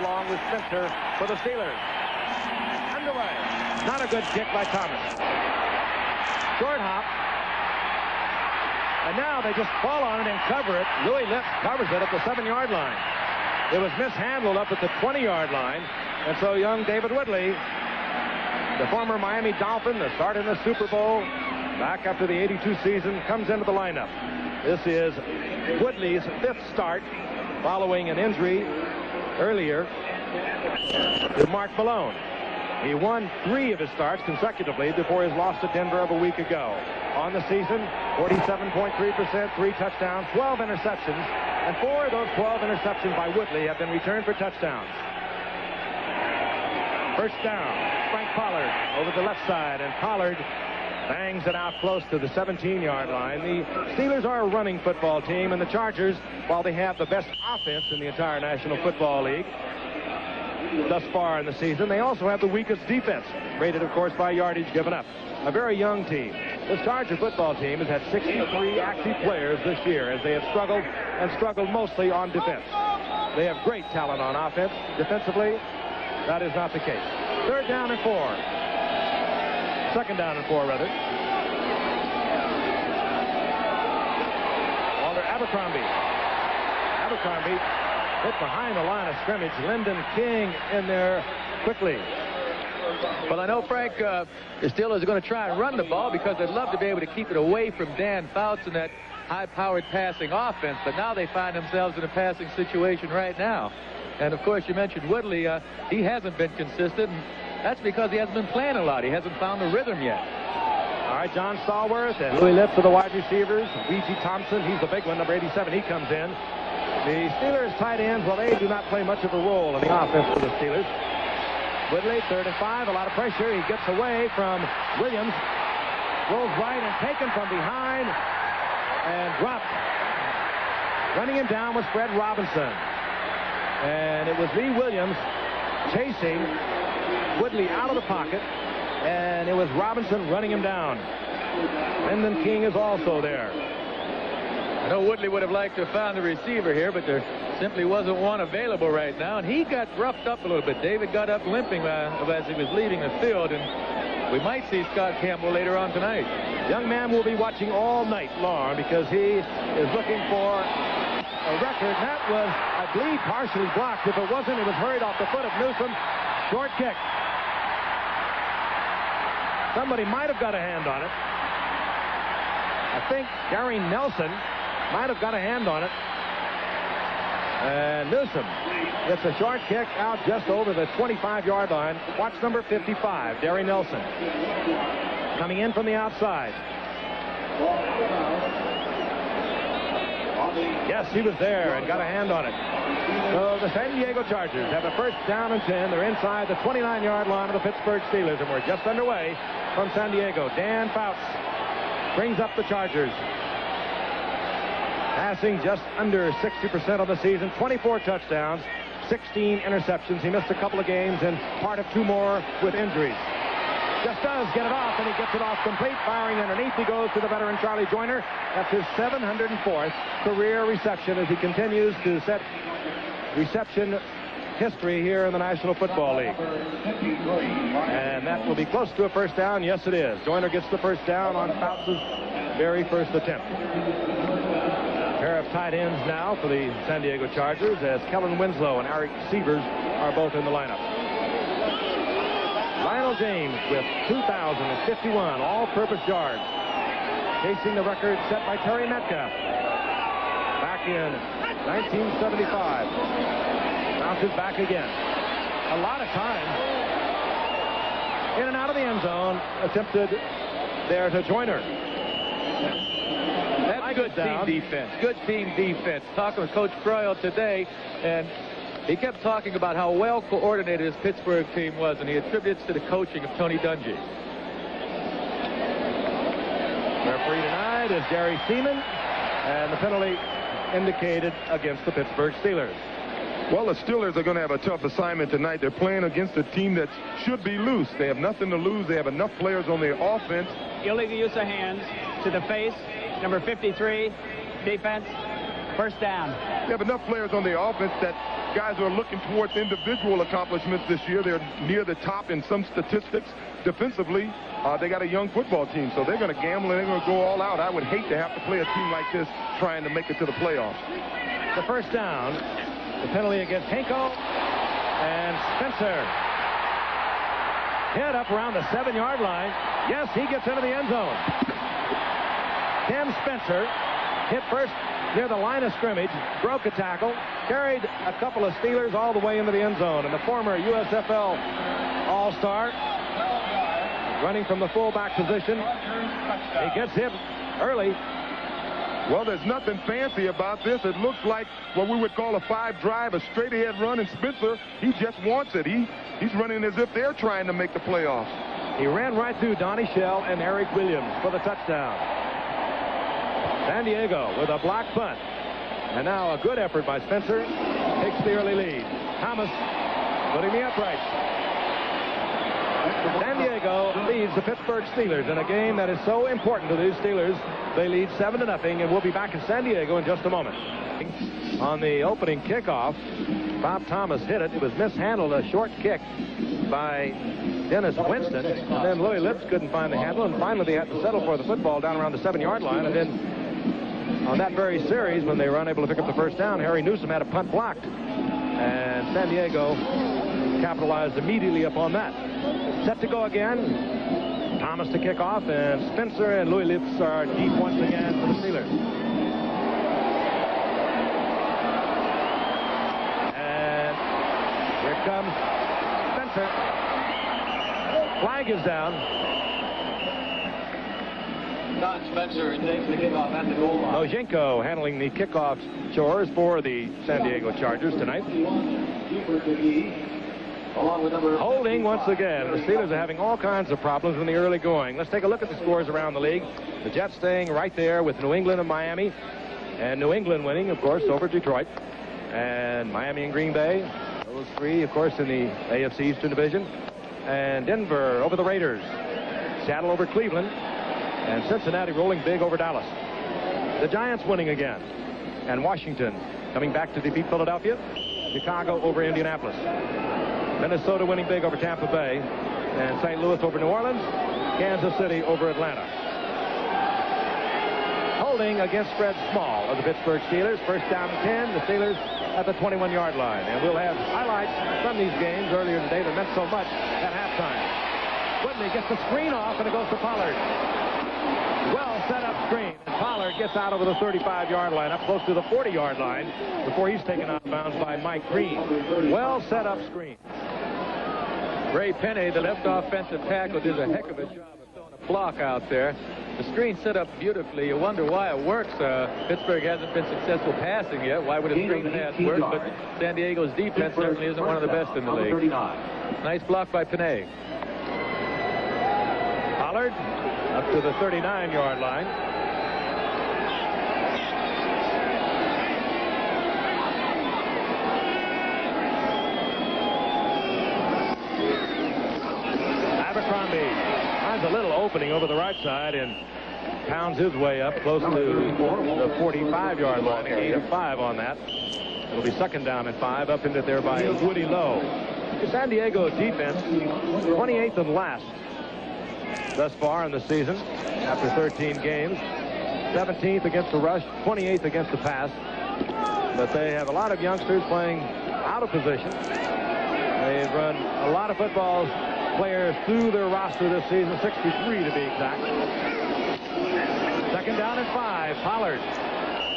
along with Spencer for the Steelers. Underway. Not a good kick by Thomas. Short hop. And now they just fall on it and cover it. Louis Lipp covers it at the 7-yard line. It was mishandled up at the 20-yard line. And so young David Woodley, the former Miami Dolphin, the start in the Super Bowl, back after the '82 season, comes into the lineup. This is Woodley's 5th start following an injury earlier to Mark Malone. He won 3 of his starts consecutively before his loss to Denver of a week ago. On the season, 47.3%, 3 touchdowns, 12 interceptions, and 4 of those 12 interceptions by Woodley have been returned for touchdowns. First down, Frank Pollard over the left side, and Pollard bangs it out close to the 17-yard line. The Steelers are a running football team, and the Chargers, while they have the best offense in the entire National Football League thus far in the season, they also have the weakest defense, rated, of course, by yardage given up. A very young team. This Charger football team has had 63 active players this year as they have struggled mostly on defense. They have great talent on offense. Defensively, that is not the case. 3rd down and 4. 2nd down and 4, rather. Walter Abercrombie hit behind the line of scrimmage. Lyndon King in there quickly. Well, I know, Frank, the Steelers are going to try and run the ball because they'd love to be able to keep it away from Dan Fouts and that high-powered passing offense, but now they find themselves in a passing situation right now. And, of course, you mentioned Woodley. He hasn't been consistent, and that's because he hasn't been playing a lot. He hasn't found the rhythm yet. All right, John Stallworth and Louis Lipp for the wide receivers. Weegie Thompson, he's the big one, number 87. He comes in. The Steelers tight ends, well, they do not play much of a role in the offense for the Steelers. Woodley, 3rd and 5, a lot of pressure. He gets away from Williams. Rolls right and taken from behind and dropped. Running him down was Fred Robinson. And it was Lee Williams chasing Woodley out of the pocket, and it was Robinson running him down. Lyndon King is also there. I know Woodley would have liked to have found the receiver here, but there simply wasn't one available right now, and he got roughed up a little bit. David got up limping as he was leaving the field, and we might see Scott Campbell later on tonight. Young man will be watching all night long because he is looking for a record. That was, I believe, partially blocked. If it wasn't, it was hurried off the foot of Newsom. Short kick. Somebody might have got a hand on it. I think Gary Nelson might have got a hand on it. And Newsom gets a short kick out just over the 25-yard line. Watch number 55, Gary Nelson, coming in from the outside. Yes, he was there and got a hand on it. So the San Diego Chargers have a 1st down and 10. They're inside the 29-yard line of the Pittsburgh Steelers, and we're just underway from San Diego. Dan Fouts brings up the Chargers. Passing just under 60% on the season, 24 touchdowns, 16 interceptions. He missed a couple of games and part of 2 more with injuries. Just does get it off, and he gets it off complete. Firing underneath, he goes to the veteran Charlie Joyner. That's his 704th career reception as he continues to set reception history here in the National Football League. And that will be close to a 1st down. Yes, it is. Joyner gets the 1st down on Fouts' very first attempt. Pair of tight ends now for the San Diego Chargers as Kellen Winslow and Eric Sievers are both in the lineup. Lionel James with 2,051 all-purpose yards, chasing the record set by Terry Metcalf back in 1975. Bounces back again. A lot of time in and out of the end zone attempted there to Joyner. That's good team defense. Good team defense. Talking with Coach Croyle today, and he kept talking about how well coordinated his Pittsburgh team was, and he attributes to the coaching of Tony Dungy. Referee tonight is Gary Seaman, and the penalty indicated against the Pittsburgh Steelers. Well, the Steelers are going to have a tough assignment tonight. They're playing against a team that should be loose. They have nothing to lose. They have enough players on their offense. Illegal use of hands to the face, number 53, defense. First down. They have enough players on the offense that guys are looking towards individual accomplishments this year. They're near the top in some statistics. Defensively, they got a young football team, so they're going to gamble and they're going to go all out. I would hate to have to play a team like this trying to make it to the playoffs. The first down, the penalty against Henko, and Spencer hit up around the 7-yard line. Yes, he gets into the end zone. Tim Spencer hit first near the line of scrimmage, broke a tackle, carried a couple of Steelers all the way into the end zone, and the former USFL All-Star running from the fullback position. He gets hit early. Well, there's nothing fancy about this. It looks like what we would call a 5-drive, a straight-ahead run, and Spencer, he just wants it. He's running as if they're trying to make the playoffs. He ran right through Donnie Shell and Eric Williams for the touchdown. San Diego with a block punt. And now a good effort by Spencer takes the early lead. Thomas putting the uprights. San Diego leads the Pittsburgh Steelers in a game that is so important to these Steelers. They lead 7-0, and we'll be back in San Diego in just a moment. On the opening kickoff, Bob Thomas hit it. It was mishandled, a short kick by Dennis Winston. And then Louis Lips couldn't find the handle, and finally they had to settle for the football down around the 7-yard line. And then on that very series, when they were unable to pick up the first down, Harry Newsom had a punt blocked. And San Diego capitalized immediately upon that. Set to go again. Thomas to kick off, and Spencer and Louis Lips are deep once again for the Steelers. And here comes Spencer. Flag is down. Don Spencer takes the kickoff at the goal line. Mojenko handling the kickoff chores for the San Diego Chargers tonight. Holding once again. The Steelers are having all kinds of problems in the early going. Let's take a look at the scores around the league. The Jets staying right there with New England and Miami. And New England winning, of course, over Detroit. And Miami and Green Bay. Those three, of course, in the AFC Eastern Division. And Denver over the Raiders. Seattle over Cleveland. And Cincinnati rolling big over Dallas. The Giants winning again. And Washington coming back to defeat Philadelphia. Chicago over Indianapolis. Minnesota winning big over Tampa Bay. And St. Louis over New Orleans. Kansas City over Atlanta. Holding against Fred Small of the Pittsburgh Steelers. First down and 10. The Steelers at the 21-yard line. And we'll have highlights from these games earlier today that meant so much at halftime. Whitney gets the screen off, and it goes to Pollard. Well set up screen. And Pollard gets out over the 35-yard line, up close to the 40-yard line, before he's taken out of bounds by Mike Green. Well set up screen. Ray Penny, the left offensive tackle, did a heck of a job of throwing a block out there. The screen set up beautifully. You wonder why it works. Pittsburgh hasn't been successful passing yet. Why would a screen pass work? But San Diego's defense certainly isn't one of the best in the league. Nice block by Penny. Pollard up to the 39-yard line. Abercrombie finds a little opening over the right side and pounds his way up close to the 45-yard line. A gain of 5 on that. It'll be second down and 5 up into there by Woody Lowe. The San Diego defense, 28th and last thus far in the season after 13 games. 17th against the rush, 28th against the pass. But they have a lot of youngsters playing out of position. They've run a lot of football players through their roster this season, 63 to be exact. Second down and 5. Pollard.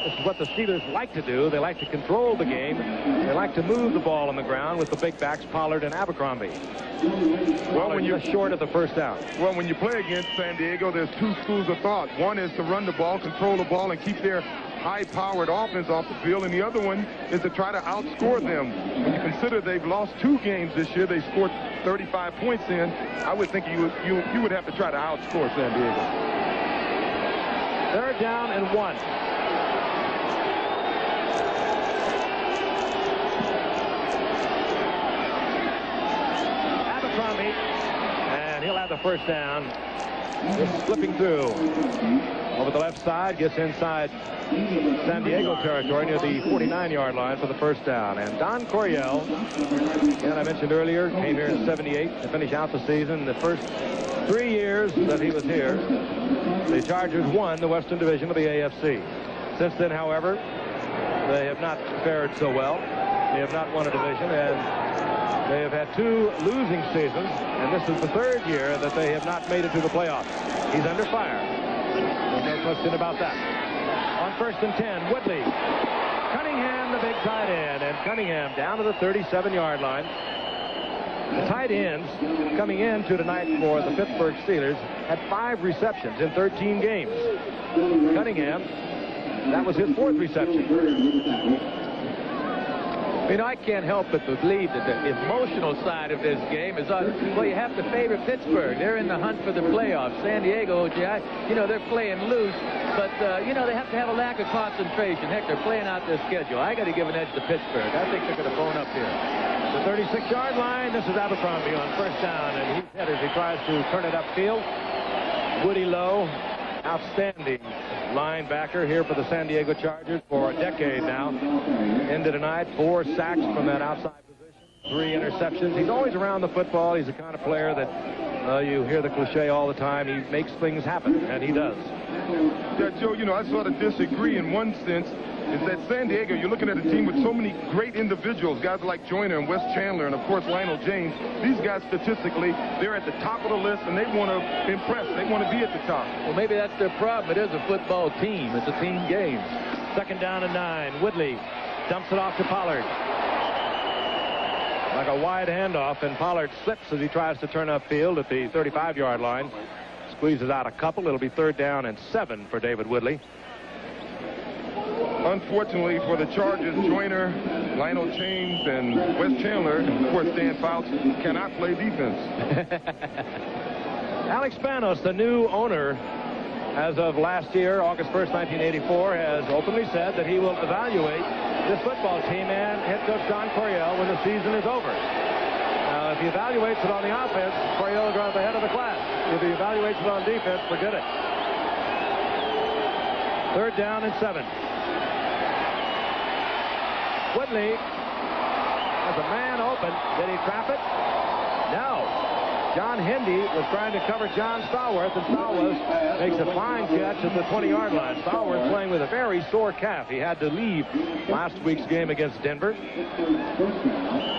This is what the Steelers like to do. They like to control the game. They like to move the ball on the ground with the big backs, Pollard and Abercrombie. Well, when you're short of the first down. Well, when you play against San Diego, there's two schools of thought. One is to run the ball, control the ball, and keep their high-powered offense off the field. And the other one is to try to outscore them. When you consider they've lost 2 games this year, they scored 35 points in. I would think you would have to try to outscore San Diego. Third down and 1. And he'll have the first down. Just slipping through. over the left side, gets inside San Diego territory near the 49-yard line for the first down. And Don Coryell, again, I mentioned earlier, came here in '78 to finish out the season. The first 3 years that he was here, the Chargers won the Western Division of the AFC. Since then, however, they have not fared so well. They have not won a division, and they have had 2 losing seasons, and this is the 3rd year that they have not made it to the playoffs. He's under fire. There's no question about that. On 1st and 10, Woodley. Cunningham, the big tight end, and Cunningham down to the 37-yard line. The tight ends coming into tonight for the Pittsburgh Steelers had 5 receptions in 13 games. Cunningham, that was his 4th reception. You know, I can't help but believe that the emotional side of this game is on. Well, you have to favor Pittsburgh. They're in the hunt for the playoffs. San Diego, you know, they're playing loose, but, you know, they have to have a lack of concentration. Heck, they're playing out their schedule. I got to give an edge to Pittsburgh. I think they're going to bone up here. The 36-yard line. This is Abercrombie on first down, and he's headed as he tries to turn it upfield. Woody Lowe, outstanding linebacker here for the San Diego Chargers for a decade now. Ended tonight, 4 sacks from that outside position, 3 interceptions. He's always around the football. He's the kind of player that you hear the cliche all the time. He makes things happen, and he does. Yeah, Joe, you know, I sort of disagree in one sense. Is that San Diego, you're looking at a team with so many great individuals, guys like Joyner and Wes Chandler and, of course, Lionel James. These guys, statistically, they're at the top of the list, and they want to impress. They want to be at the top. Well, maybe that's their problem. It is a football team. It's a team game. 2nd down and 9. Woodley dumps it off to Pollard. Like a wide handoff, and Pollard slips as he tries to turn upfield at the 35-yard line. Squeezes out a couple. It'll be 3rd down and 7 for David Woodley. Unfortunately for the Chargers, Joyner, Lionel James, and Wes Chandler, and of course Dan Fouts, cannot play defense. Alex Spanos, the new owner, as of last year, August 1st, 1984, has openly said that he will evaluate this football team and head coach Don Coryell when the season is over. Now, if he evaluates it on the offense, Coryell will go at the head of the class. If he evaluates it on defense, forget it. 3rd down and 7. Woodley has a man open. Did he trap it? No. John Hendy was trying to cover John Stallworth, and Stallworth makes a fine catch at the 20-yard line. Stallworth playing with a very sore calf. He had to leave last week's game against Denver.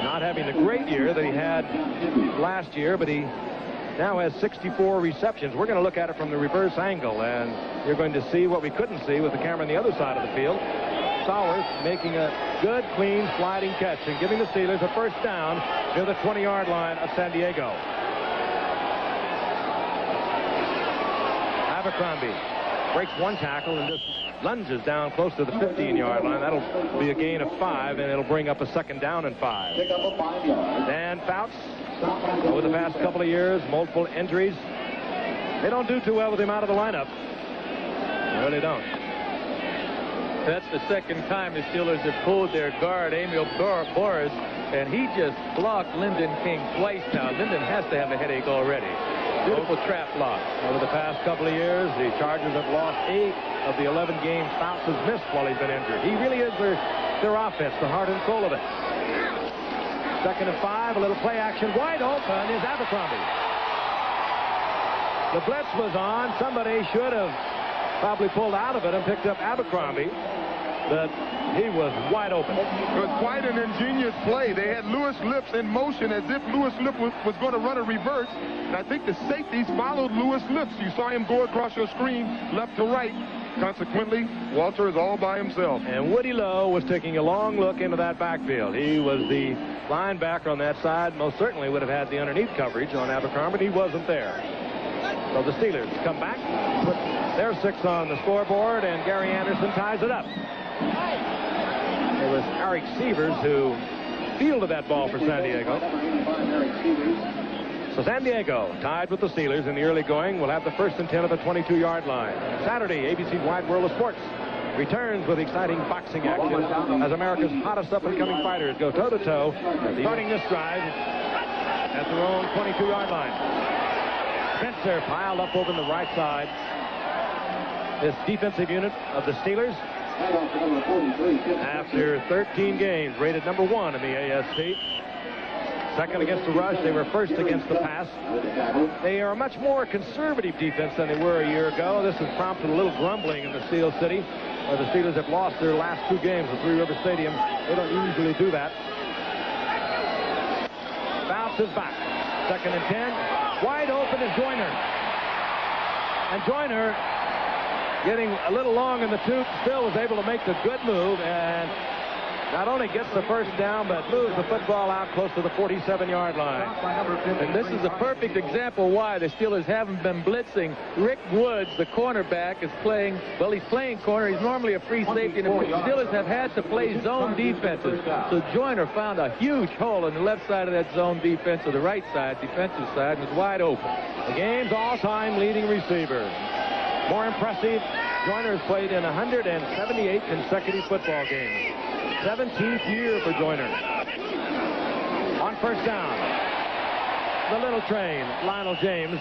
Not having the great year that he had last year, but he now has 64 receptions. We're going to look at it from the reverse angle, and you're going to see what we couldn't see with the camera on the other side of the field. Stallworth making a good, clean, sliding catch and giving the Steelers a first down near the 20-yard line of San Diego. Abercrombie breaks 1 tackle and just lunges down close to the 15-yard line. That'll be a gain of 5, and it'll bring up a 2nd down and 5. Dan Fouts, over the past couple of years, multiple injuries. They don't do too well with him out of the lineup. They really don't. That's the 2nd time the Steelers have pulled their guard, Emil Boris, and he just blocked Lyndon King twice now. Lyndon has to have a headache already. Beautiful trap block. Over the past couple of years, the Chargers have lost 8 of the 11 games Fouts has missed while he's been injured. He really is their offense, the heart and soul of it. 2nd and 5, a little play action. Wide open is Abercrombie. The blitz was on. Somebody should have probably pulled out of it and picked up Abercrombie, but he was wide open. It was quite an ingenious play. They had Louis Lips in motion as if Louis Lips was going to run a reverse, and I think the safeties followed Louis Lips. You saw him go across your screen left to right. Consequently, Walter is all by himself. And Woody Lowe was taking a long look into that backfield. He was the linebacker on that side. Most certainly would have had the underneath coverage on Abercrombie. He wasn't there. So the Steelers come back, put their 6 on the scoreboard, and Gary Anderson ties it up. It was Eric Sievers who fielded that ball for San Diego. So San Diego tied with the Steelers in the early going. Will have the 1st and 10 of the 22-yard line. Saturday, ABC's Wide World of Sports returns with exciting boxing action as America's hottest up-and-coming fighters go toe-to-toe, starting this drive at their own 22-yard line. Spencer piled up over on the right side. this defensive unit of the Steelers. After 13 games, rated number 1 in the AFC. Second against the rush. They were first against the pass. They are a much more conservative defense than they were a year ago. This has prompted a little grumbling in the Steel City, where the Steelers have lost their last 2 games at Three River Stadium. They don't usually do that. Bounces back. Second and 10. Wide open is Joyner. And Joyner, getting a little long in the tooth, still was able to make the good move and not only gets the first down, but moves the football out close to the 47-yard line. And this is a perfect example why the Steelers haven't been blitzing. Rick Woods, the cornerback, is playing, well, he's playing corner. He's normally a free safety, and the Steelers have had to play zone defenses. So Joyner found a huge hole on the left side of that zone defense, or the right side, defensive side, and was wide open. The game's all-time leading receiver. More impressive, Joyner has played in 178 consecutive football games. 17th year for Joyner. On first down, the little train, Lionel James,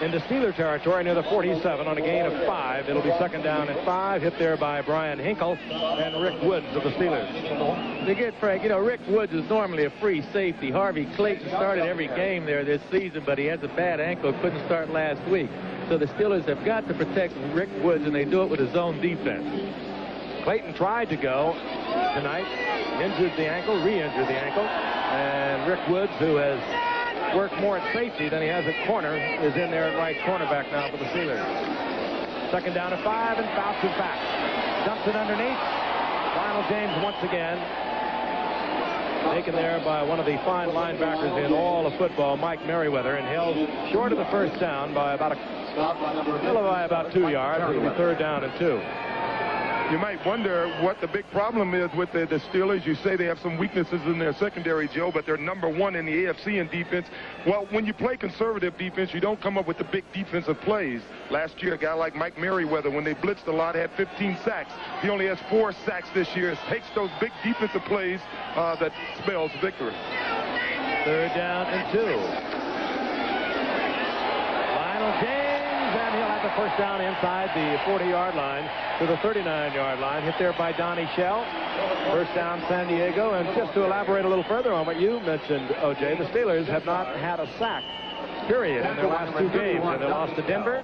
into Steeler territory near the 47 on a gain of 5. It'll be second down and 5, hit there by Brian Hinkle and Rick Woods of the Steelers. They get Frank, you know, Rick Woods is normally a free safety. Harvey Clayton started every game there this season, but he has a bad ankle, couldn't start last week. So the Steelers have got to protect Rick Woods, and they do it with a zone defense. Clayton tried to go tonight, injured the ankle, re-injured the ankle, and Rick Woods, who has worked more at safety than he has at corner, is in there at right cornerback now for the Steelers. Second down and 5, and bounces back. Dumps it underneath. Lionel James once again taken there by one of the fine linebackers in all of football, Mike Merriweather, and held short of the first down by about 2 yards. It'll be third down and 2. You might wonder what the big problem is with the Steelers. You say they have some weaknesses in their secondary, Joe, but they're number 1 in the AFC in defense. Well, when you play conservative defense, you don't come up with the big defensive plays. Last year, a guy like Mike Merriweather, when they blitzed a lot, had 15 sacks. He only has 4 sacks this year. It takes those big defensive plays that spells victory. Third down and 2. Lionel James, and he'll have the first down inside the 40-yard line to the 39-yard line, hit there by Donnie Shell. First down, San Diego. And just to elaborate a little further on what you mentioned, O.J., the Steelers have not had a sack, period, in their last 2 games. And they lost to Denver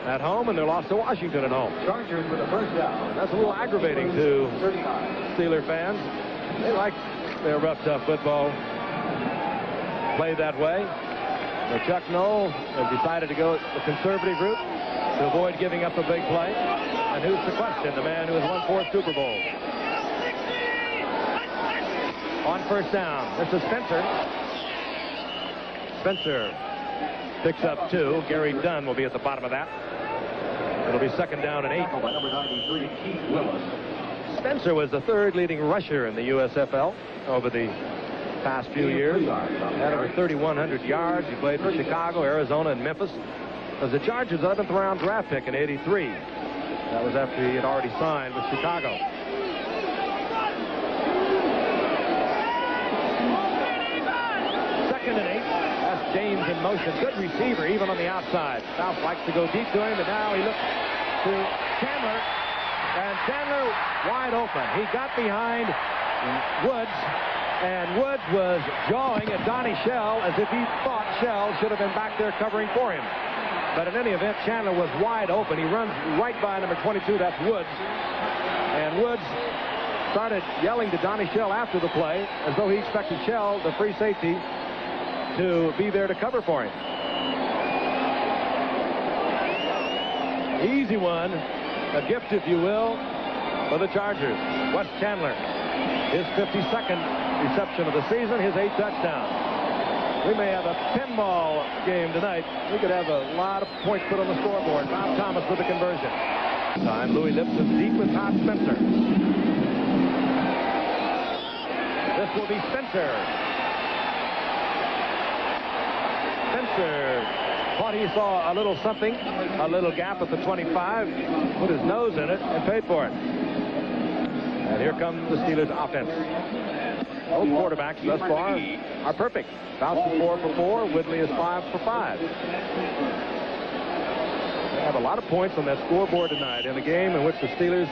at home, and they lost to Washington at home. That's a little aggravating to Steeler fans. They like their rough, tough football played that way. But Chuck Noll has decided to go the conservative route to avoid giving up a big play. And who's the question? The man who has won 4 Super Bowls. On first down, this is Spencer. Spencer picks up 2. Gary Dunn will be at the bottom of that. It'll be second down and 8. Spencer was the 3rd leading rusher in the USFL over the past few years. Had over 3,100 yards. He played for Chicago, Arizona, and Memphis. Was the Chargers' 11th round draft pick in '83. That was after he had already signed with Chicago. Second and 8. That's James in motion. Good receiver, even on the outside. South likes to go deep to him, but now he looks to Chandler. And Chandler wide open. He got behind Woods, and Woods was jawing at Donnie Shell as if he thought Shell should have been back there covering for him. But in any event, Chandler was wide open. He runs right by number 22. That's Woods. And Woods started yelling to Donnie Shell after the play as though he expected Shell, the free safety, to be there to cover for him. Easy one. A gift, if you will, for the Chargers. Wes Chandler, his 52nd reception of the season, his 8th touchdown. We may have a pinball game tonight. We could have a lot of points put on the scoreboard. Bob Thomas with the conversion. Time, Louis Lipson deep with Todd Spencer. This will be Spencer. Spencer thought he saw a little something, a little gap at the 25, put his nose in it, and paid for it. And here comes the Steelers offense. Both quarterbacks thus far are perfect. Fauci 4 for 4. Whitley is 5 for 5. have a lot of points on that scoreboard tonight in a game in which the Steelers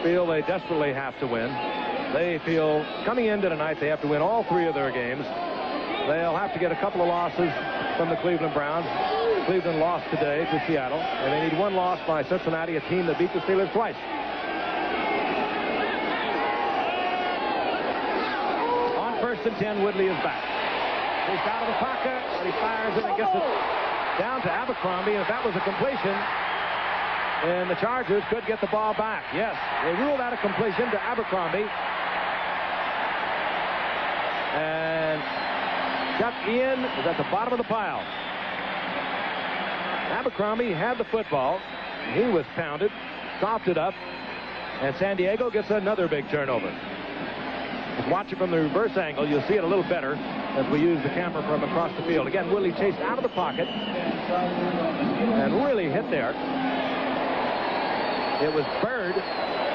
feel they desperately have to win. They feel coming into tonight they have to win all 3 of their games. They'll have to get a couple of losses from the Cleveland Browns. Cleveland lost today to Seattle, and they need 1 loss by Cincinnati, a team that beat the Steelers twice. On 1st and 10, Woodley is back. He's out of the pocket, and he fires it and gets it down to Abercrombie, and if that was a completion, and the Chargers could get the ball back. Yes, they ruled out a completion to Abercrombie. And Chuck Ian is at the bottom of the pile. Abercrombie had the football. He was pounded, coughed it up, and San Diego gets another big turnover. Just watch it from the reverse angle. You'll see it a little better as we use the camera from across the field. Again, Woodley chased out of the pocket and really hit there. It was Bird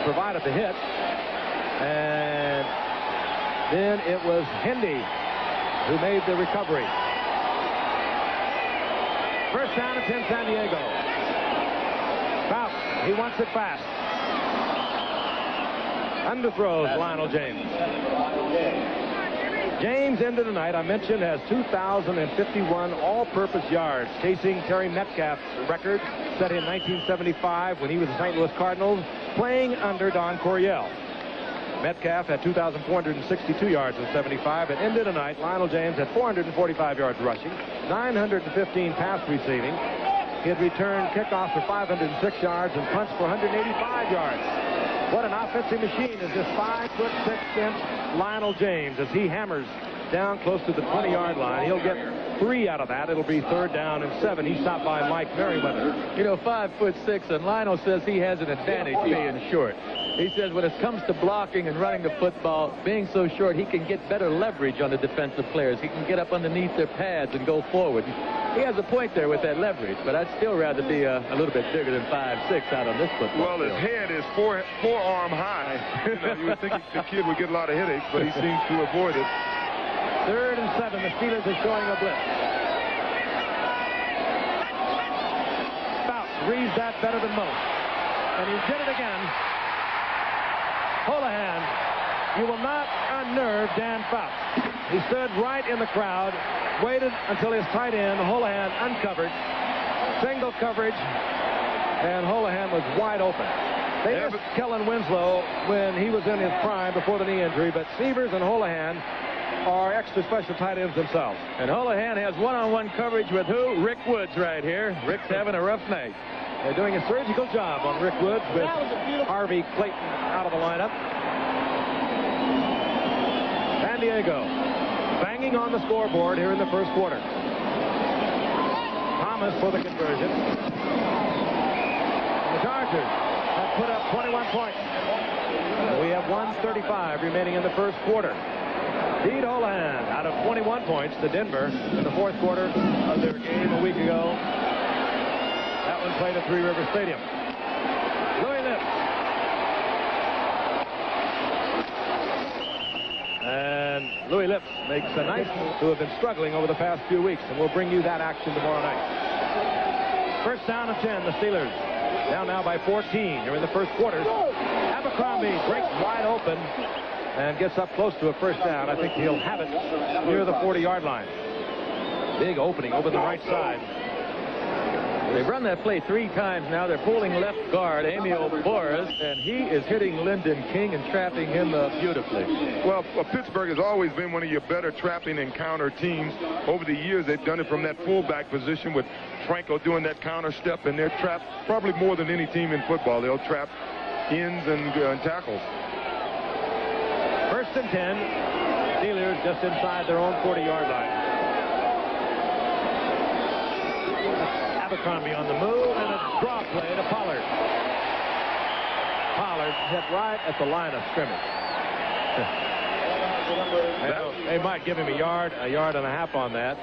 provided the hit, and then it was Hendy who made the recovery. First down and 10, San Diego. Fouts, he wants it fast. Underthrows Lionel James. James ended tonight, I mentioned, has 2,051 all-purpose yards, chasing Terry Metcalf's record set in 1975 when he was the St. Louis Cardinals, playing under Don Coryell. Metcalf had 2,462 yards in 75, and ended tonight. Lionel James had 445 yards rushing, 915 pass receiving. He had returned kickoffs for 506 yards and punts for 185 yards. What an offensive machine is this 5'6" Lionel James as he hammers down close to the 20-yard line. He'll get 3 out of that. It'll be 3rd down and 7. He stopped by Mike Merriweather. You know, 5'6", and Lionel says he has an advantage being short. He says when it comes to blocking and running the football, being so short, he can get better leverage on the defensive players. He can get up underneath their pads and go forward. He has a point there with that leverage, but I'd still rather be a little bit bigger than 5'6" out on this football field. His head is forearm high. You would think the kid would get a lot of headaches, but he seems to avoid it. 3rd and 7. The Steelers are showing a blitz. Fouts reads that better than most. And he did it again. Holohan, you will not unnerve Dan Fouts. He stood right in the crowd, waited until his tight end, Holohan, uncovered. Single coverage, and Holohan was wide open. They missed Kellen Winslow when he was in his prime before the knee injury, but Severs and Holohan are extra special tight ends themselves. And Holohan has one-on-one coverage with who? Rick Woods right here. Rick's having a rough night. They're doing a surgical job on Rick Woods with Harvey Clayton out of the lineup. San Diego banging on the scoreboard here in the first quarter. Thomas for the conversion. The Chargers have put up 21 points. We have 1:35 remaining in the first quarter. Pete Holohan out of 21 points to Denver in the 4th quarter of their game a week ago. That one played at Three River Stadium. Louis Lips. And Louis Lips makes a nice who have been struggling over the past few weeks, and we'll bring you that action tomorrow night. First down and 10, the Steelers. Down now by 14. They're in the first quarter. Abercrombie breaks wide open and gets up close to a first down. I think he'll have it near the 40-yard line. Big opening over the right side. They've run that play 3 times now. They're pulling left guard, Emil Boris, and he is hitting Lyndon King and trapping him beautifully. Well, Pittsburgh has always been one of your better trapping and counter teams. Over the years, they've done it from that fullback position with Franco doing that counter step, and they're trapped probably more than any team in football. They'll trap ends and tackles. First and 10. Steelers just inside their own 40-yard line. Abercrombie on the move, and a draw play to Pollard. Pollard hit right at the line of scrimmage. They might give him a yard and a half on that.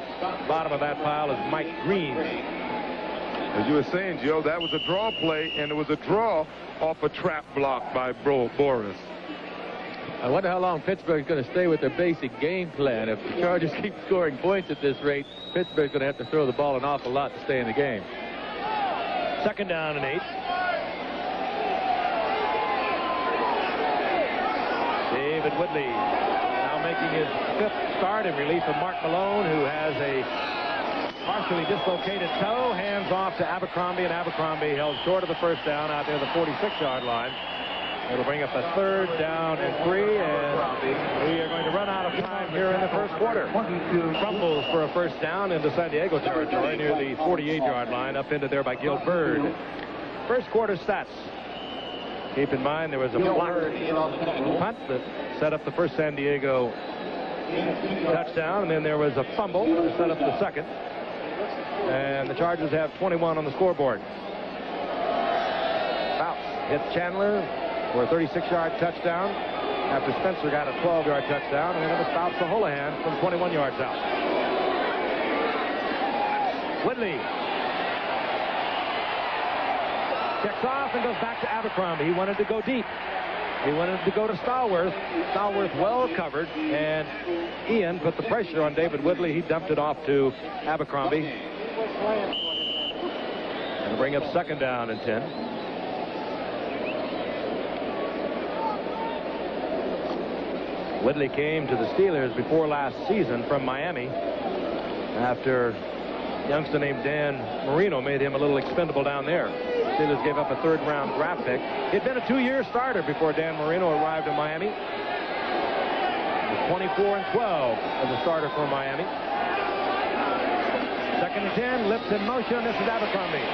Bottom of that pile is Mike Green. As you were saying, Joe, that was a draw play, and it was a draw off a trap block by Boris. I wonder how long Pittsburgh's going to stay with their basic game plan. If the Chargers keep scoring points at this rate, Pittsburgh's going to have to throw the ball an awful lot to stay in the game. Second down and 8. David Woodley now making his 5th start in relief of Mark Malone, who has a partially dislocated toe. Hands off to Abercrombie, and Abercrombie held short of the first down out near the 46-yard line. It'll bring up a 3rd down and 3, and we are going to run out of time here in the first quarter. Crumbles for a first down into San Diego territory near the 48-yard line, up into there by Gil Bird. First quarter stats. Keep in mind there was a blocked punt that set up the first San Diego touchdown, and then there was a fumble that set up the second. And the Chargers have 21 on the scoreboard. Fouts hit Chandler for a 36-yard touchdown after Spencer got a 12-yard touchdown, and then it was Fouts to Holohan from 21 yards out. Woodley checks off and goes back to Abercrombie. He wanted to go deep. He wanted to go to Stallworth. Stallworth well covered, and Ian put the pressure on David Woodley. He dumped it off to Abercrombie. And bring up 2nd down and 10. Woodley came to the Steelers before last season from Miami after a youngster named Dan Marino made him a little expendable down there. Steelers gave up a 3rd-round draft pick. He'd been a 2-year starter before Dan Marino arrived in Miami. 24 and 12 as a starter for Miami. 2nd and 10, Lips in motion. This is Abercrombie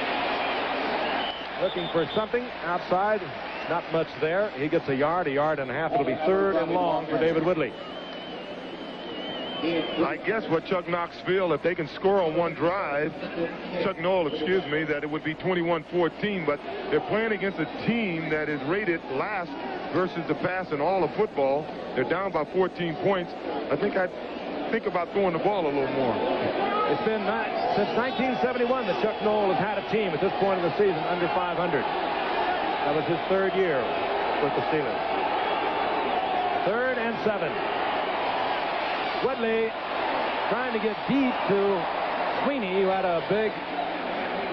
looking for something outside. Not much there. He gets a yard and a half. It'll be 3rd and long for David Woodley. I guess what Chuck Knox feel, if they can score on one drive, Chuck Noll, excuse me, that it would be 21-14, but they're playing against a team that is rated last versus the pass in all of football. They're down by 14 points. I think I'd think about throwing the ball a little more. It's been since 1971 that Chuck Noll has had a team at this point in the season under 500. That was his 3rd year with the Steelers. 3rd and 7. Woodley trying to get deep to Sweeney, who had a big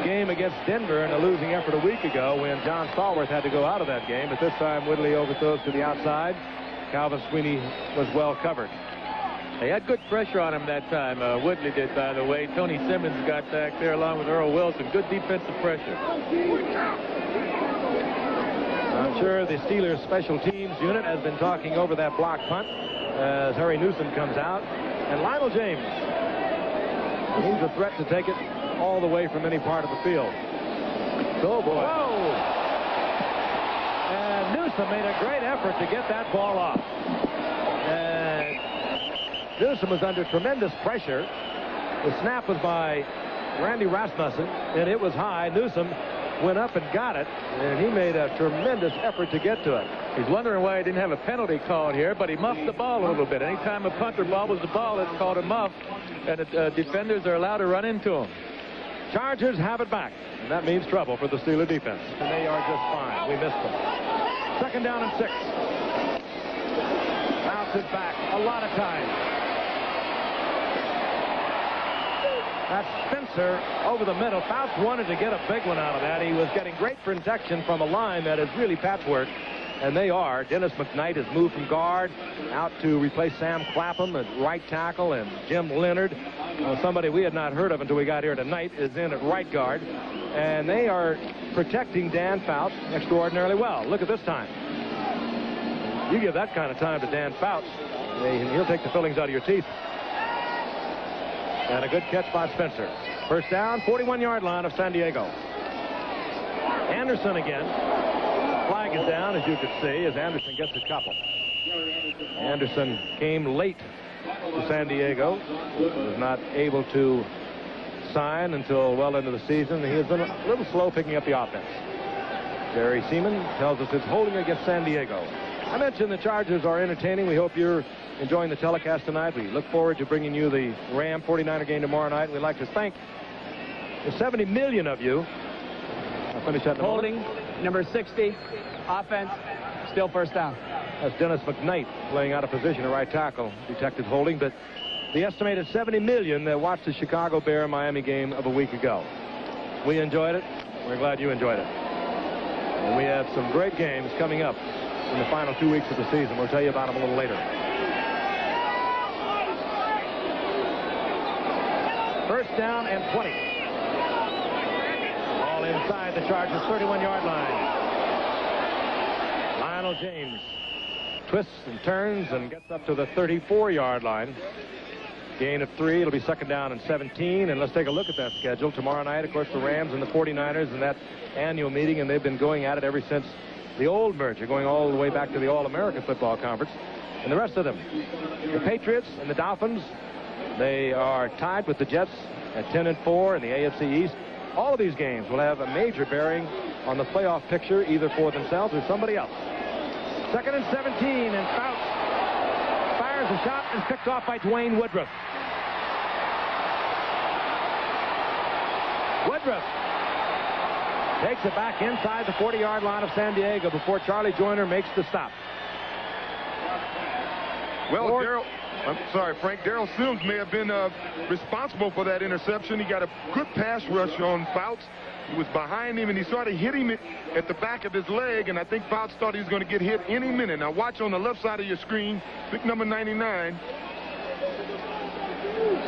game against Denver in a losing effort a week ago when John Stallworth had to go out of that game. But this time Woodley overthrows to the outside. Calvin Sweeney was well covered. They had good pressure on him that time. Woodley did, by the way. Tony Simmons got back there along with Earl Wilson. Good defensive pressure. I'm sure the Steelers special teams unit has been talking over that block punt as Harry Newsom comes out. And Lionel James, he's a threat to take it all the way from any part of the field. Oh, boy. Whoa! And Newsom made a great effort to get that ball off. And Newsom was under tremendous pressure. The snap was by Randy Rasmussen, and it was high. Newsom went up and got it, and he made a tremendous effort to get to it. He's wondering why he didn't have a penalty called here, but he muffed the ball a little bit. Anytime a punter bobbles the ball, it's called a muff, and the defenders are allowed to run into him. Chargers have it back, and that means trouble for the Steeler defense. And they are just fine. We missed them. 2nd down and 6. Bounces back a lot of time. That's Spencer over the middle. Fouts wanted to get a big one out of that. He was getting great protection from a line that is really patchwork, and they are. Dennis McKnight has moved from guard out to replace Sam Clapham at right tackle, and Jim Leonard, somebody we had not heard of until we got here tonight, is in at right guard. And they are protecting Dan Fouts extraordinarily well. Look at this time. You give that kind of time to Dan Fouts, he'll take the fillings out of your teeth. And a good catch by Spencer. First down, 41-yard line of San Diego. Anderson again. Flag is down, as you can see, as Anderson gets a couple. Anderson came late to San Diego. Was not able to sign until well into the season. He has been a little slow picking up the offense. Jerry Seaman tells us it's holding against San Diego. I mentioned the Chargers are entertaining. We hope you're enjoying the telecast tonight. We look forward to bringing you the Ram 49er game tomorrow night. And we'd like to thank the 70 million of you. I'll finish that in a moment. Holding, number 60, offense, still first down. That's Dennis McKnight playing out of position at right tackle. Detected holding, but the estimated 70 million that watched the Chicago Bear-Miami game of a week ago. We enjoyed it. We're glad you enjoyed it. And we have some great games coming up in the final 2 weeks of the season. We'll tell you about them a little later. First down and 20. All inside the Chargers' 31-yard line. Lionel James twists and turns and gets up to the 34-yard line. Gain of 3. It'll be second down and 17. And let's take a look at that schedule. Tomorrow night, of course, the Rams and the 49ers in that annual meeting, and they've been going at it ever since the old merger, going all the way back to the All-American Football Conference. And the rest of them, the Patriots and the Dolphins, they are tied with the Jets at 10-4 in the AFC East. All of these games will have a major bearing on the playoff picture, either for themselves or somebody else. Second and 17, and Fouts fires a shot and picked off by Dwayne Woodruff. Woodruff takes it back inside the 40-yard line of San Diego before Charlie Joyner makes the stop. Well, I'm sorry, Frank. Darrell Sims may have been responsible for that interception. He got a good pass rush on Fouts. He was behind him, and he sort of hit him at the back of his leg, and I think Fouts thought he was going to get hit any minute. Now watch on the left side of your screen, pick number 99.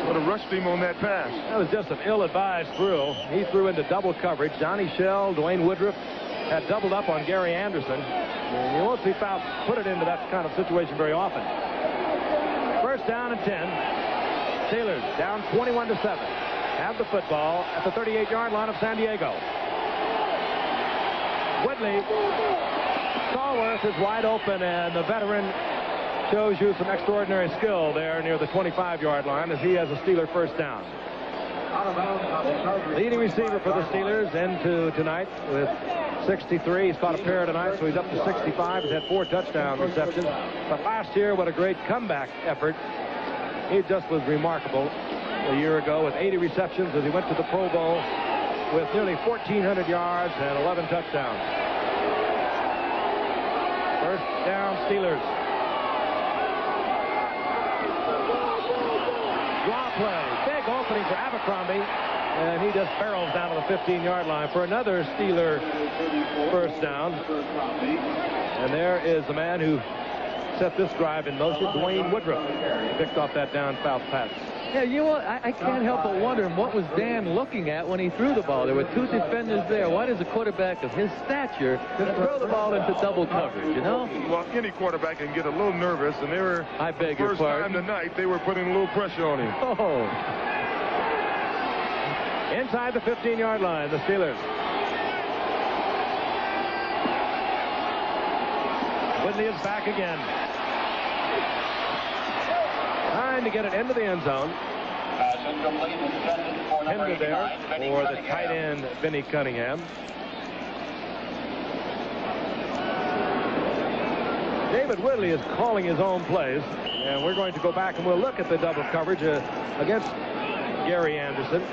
Sort of rushed him on that pass. That was just an ill-advised throw. He threw into double coverage. Johnny Shell, Dwayne Woodruff had doubled up on Gary Anderson. And you won't see Fouts put it into that kind of situation very often. First down and 10. Steelers down 21-7. Have the football at the 38-yard line of San Diego. Woodley. Stallworth is wide open, and the veteran shows you some extraordinary skill there near the 25-yard line as he has a Steeler first down. Leading receiver for the Steelers into tonight with 63. He's caught a pair tonight, so he's up to 65. He's had 4 touchdown receptions. But last year, what a great comeback effort. He just was remarkable a year ago with 80 receptions as he went to the Pro Bowl with nearly 1,400 yards and 11 touchdowns. First down, Steelers. Draw play. Big opening for Abercrombie. And he just barrels down to the 15-yard line for another Steeler first down. And there is the man who set this drive in motion, Dwayne Woodruff. He picked off that downfield pass. Yeah, you know, I can't help but wonder what was Dan looking at when he threw the ball. There were 2 defenders there. Why does a quarterback of his stature throw the ball into double coverage, you know? Well, any quarterback can get a little nervous, and they were, I beg your pardon, first time tonight, they were putting a little pressure on him. Oh. Inside the 15-yard line, the Steelers. Woodley is back again. Trying to get it into the end zone. Hinder there for the tight end, Vinnie Cunningham. David Woodley is calling his own plays, and we're going to go back and we'll look at the double coverage against Gary Anderson.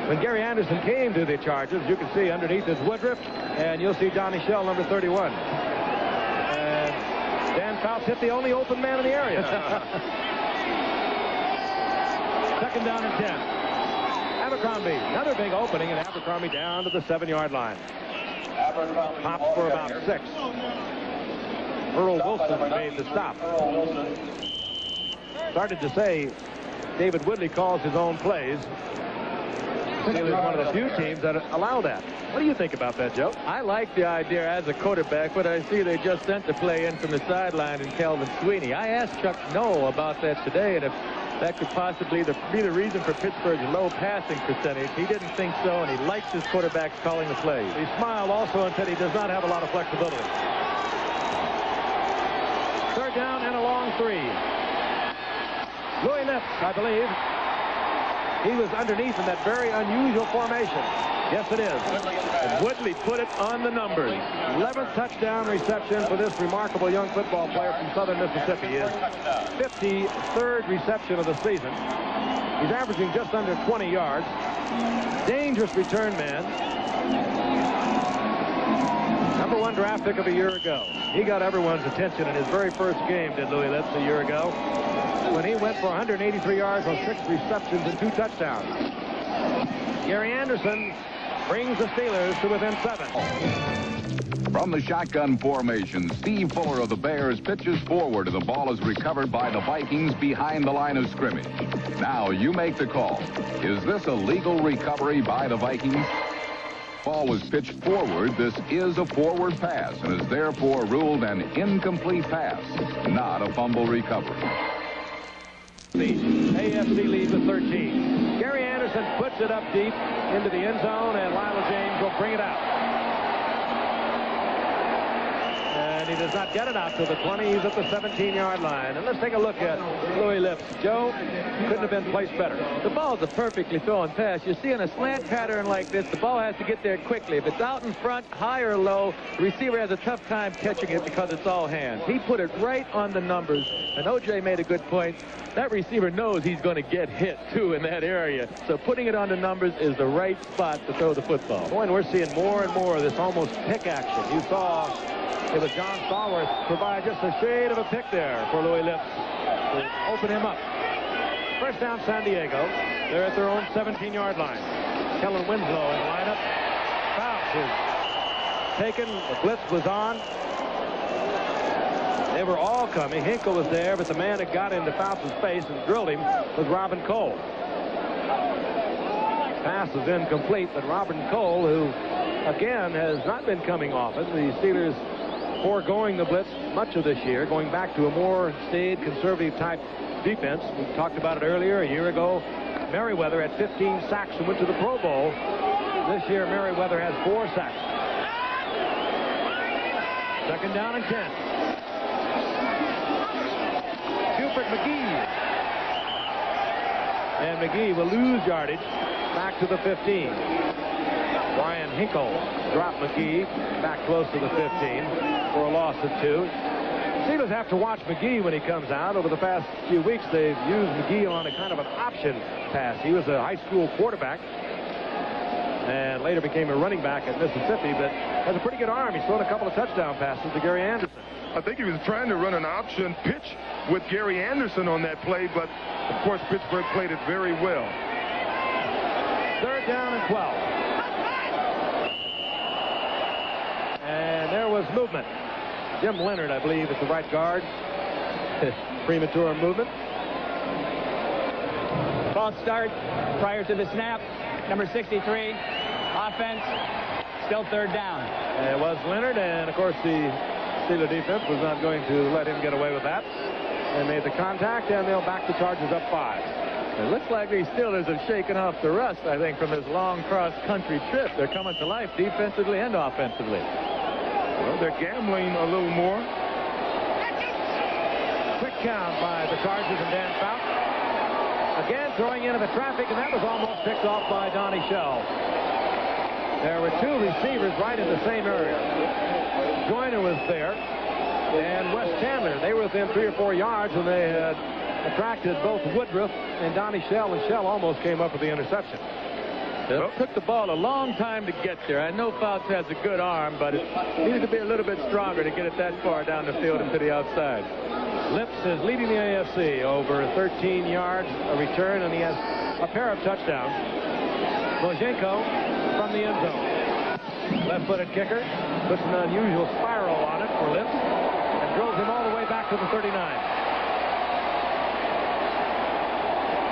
When Gary Anderson came to the Chargers, you can see underneath is Woodruff, and you'll see Johnny Shell, number 31. And Dan Fouts hit the only open man in the area. Second down and 10. Abercrombie, another big opening, and Abercrombie down to the 7-yard line. Pops for about 6. Earl Wilson made the stop. Started to say David Woodley calls his own plays. Steelers one of the few teams that allow that. What do you think about that, Joe? I like the idea as a quarterback, but I see they just sent the play in from the sideline in Calvin Sweeney. I asked Chuck Noll about that today, and if that could possibly be the reason for Pittsburgh's low passing percentage. He didn't think so, and he likes his quarterbacks calling the plays. He smiled also and said he does not have a lot of flexibility. Third down and a long 3. Louis Lips, I believe. He was underneath in that very unusual formation. Yes, it is. And Woodley put it on the numbers. 11th touchdown reception for this remarkable young football player from Southern Mississippi. His 53rd reception of the season. He's averaging just under 20 yards. Dangerous return man. Number 1 draft pick of a year ago. He got everyone's attention in his very first game, did Louis Lips, a year ago, when he went for 183 yards on 6 receptions and 2 touchdowns. Gary Anderson brings the Steelers to within 7. From the shotgun formation, Steve Fuller of the Bears pitches forward, and the ball is recovered by the Vikings behind the line of scrimmage. Now you make the call. Is this a legal recovery by the Vikings? Ball was pitched forward. This is a forward pass and is therefore ruled an incomplete pass, not a fumble recovery. The AFC leads with 13. Gary Anderson puts it up deep into the end zone, and Lionel James will bring it out. And he does not get it out to the 20. He's at the 17-yard line. And let's take a look at Louis Lips. Joe, couldn't have been placed better. The ball's a perfectly thrown pass. You see, in a slant pattern like this, the ball has to get there quickly. If it's out in front, high or low, the receiver has a tough time catching it because it's all hands. He put it right on the numbers. And O.J. made a good point. That receiver knows he's going to get hit, too, in that area. So putting it on the numbers is the right spot to throw the football. Boy, and we're seeing more and more of this almost pick action. You saw it was John Stallworth provide just a shade of a pick there for Louis Lips to open him up. First down, San Diego. They're at their own 17-yard line. Kellen Winslow in the lineup. Fouts is taken. The blitz was on. They were all coming. Hinkle was there, but the man that got into Fouts' face and drilled him was Robin Cole. Pass is incomplete, but Robin Cole, who again has not been coming often, the Steelers foregoing the blitz much of this year, going back to a more staid, conservative type defense. We talked about it earlier. A year ago, Merriweather had 15 sacks and went to the Pro Bowl. This year, Merriweather has 4 sacks. Second down and 10. Buford McGee. And McGee will lose yardage back to the 15. Brian Hinkle dropped McGee back close to the 15 for a loss of 2. Steelers have to watch McGee when he comes out. Over the past few weeks, they've used McGee on a kind of an option pass. He was a high school quarterback and later became a running back at Mississippi, but has a pretty good arm. He's thrown a couple of touchdown passes to Gary Anderson. I think he was trying to run an option pitch with Gary Anderson on that play, but of course Pittsburgh played it very well. Third down and 12. And there was movement. Jim Leonard, I believe, is the right guard. Premature movement. False start prior to the snap. Number 63. Offense. Still third down. And it was Leonard, and of course the Steeler defense was not going to let him get away with that. They made the contact, and they'll back the Chargers up 5. It looks like these Steelers have shaken off the rust, I think, from this long cross-country trip. They're coming to life defensively and offensively. Well, they're gambling a little more. Quick count by the Chargers and Dan Fouts. Again, throwing into the traffic, and that was almost picked off by Donnie Shell. There were 2 receivers right in the same area. Joyner was there, and Wes Chandler. They were within 3 or 4 yards when they had attracted both Woodruff and Donnie Shell, and Shell almost came up with the interception. It took the ball a long time to get there. I know Fouts has a good arm, but it needed to be a little bit stronger to get it that far down the field and to the outside. Lips is leading the AFC over 13 yards, a return, and he has a pair of touchdowns. Bojenko from the end zone. Left-footed kicker puts an unusual spiral on it for Lips and drills him all the way back to the 39.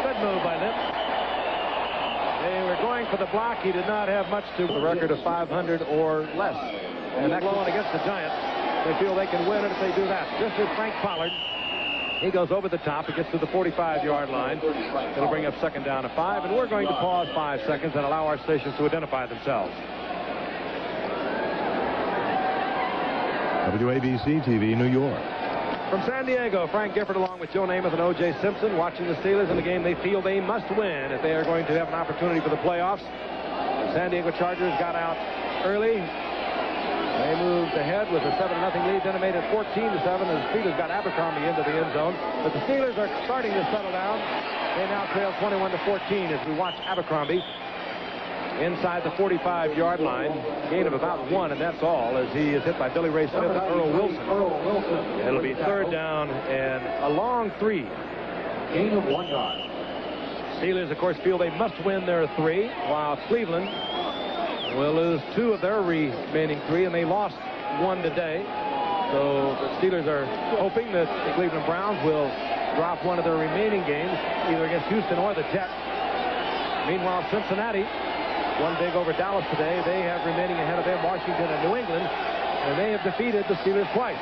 Good move by Lips. They were going for the block. He did not have much to the record of 500 or less. And that's going against the Giants. They feel they can win it if they do that. This is Frank Pollard. He goes over the top. He gets to the 45-yard line. It'll bring up second down and 5. And we're going to pause 5 seconds and allow our stations to identify themselves. WABC TV, New York. From San Diego, Frank Gifford along with Joe Namath and O.J. Simpson watching the Steelers in a game they feel they must win if they are going to have an opportunity for the playoffs. The San Diego Chargers got out early. They moved ahead with a 7-0 lead, then it made it 14-7 as the Steelers got Abercrombie into the end zone. But the Steelers are starting to settle down. They now trail 21-14 as we watch Abercrombie inside the 45-yard line. Gain of about 1, and that's all, as he is hit by Billy Ray Smith and Earl Wilson. It'll be third down and a long 3. Gain of 1 yard. Steelers, of course, feel they must win their 3, while Cleveland will lose 2 of their remaining 3, and they lost 1 today. So the Steelers are hoping that the Cleveland Browns will drop 1 of their remaining games, either against Houston or the Jets. Meanwhile, Cincinnati won big over Dallas today. They have remaining ahead of them Washington and New England, and they have defeated the Steelers twice.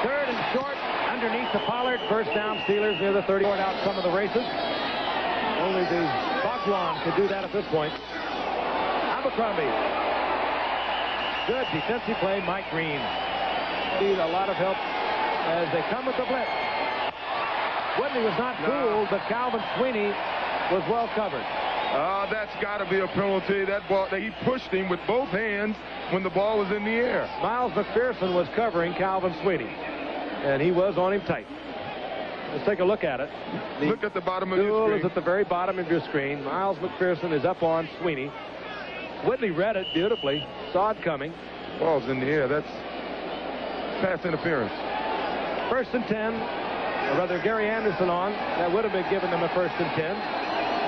3rd and short underneath the Pollard. First down, Steelers near the 30. Out some of the races. Only the Bogwan could do that at this point. Abercrombie. Good defensive play, Mike Green. Need a lot of help as they come with the blitz. Whitley was not fooled, but Calvin Sweeney was well covered. That's got to be a penalty. That ball, he pushed him with both hands when the ball was in the air. Miles McPherson was covering Calvin Sweeney, and he was on him tight. Let's take a look at it. Look at the bottom of your Duel screen. is at the very bottom of your screen. Miles McPherson is up on Sweeney. Whitley read it beautifully, saw it coming. Ball's in the air. That's pass interference. 1st and 10. Or rather, Gary Anderson on. That would have been giving them a 1st and 10.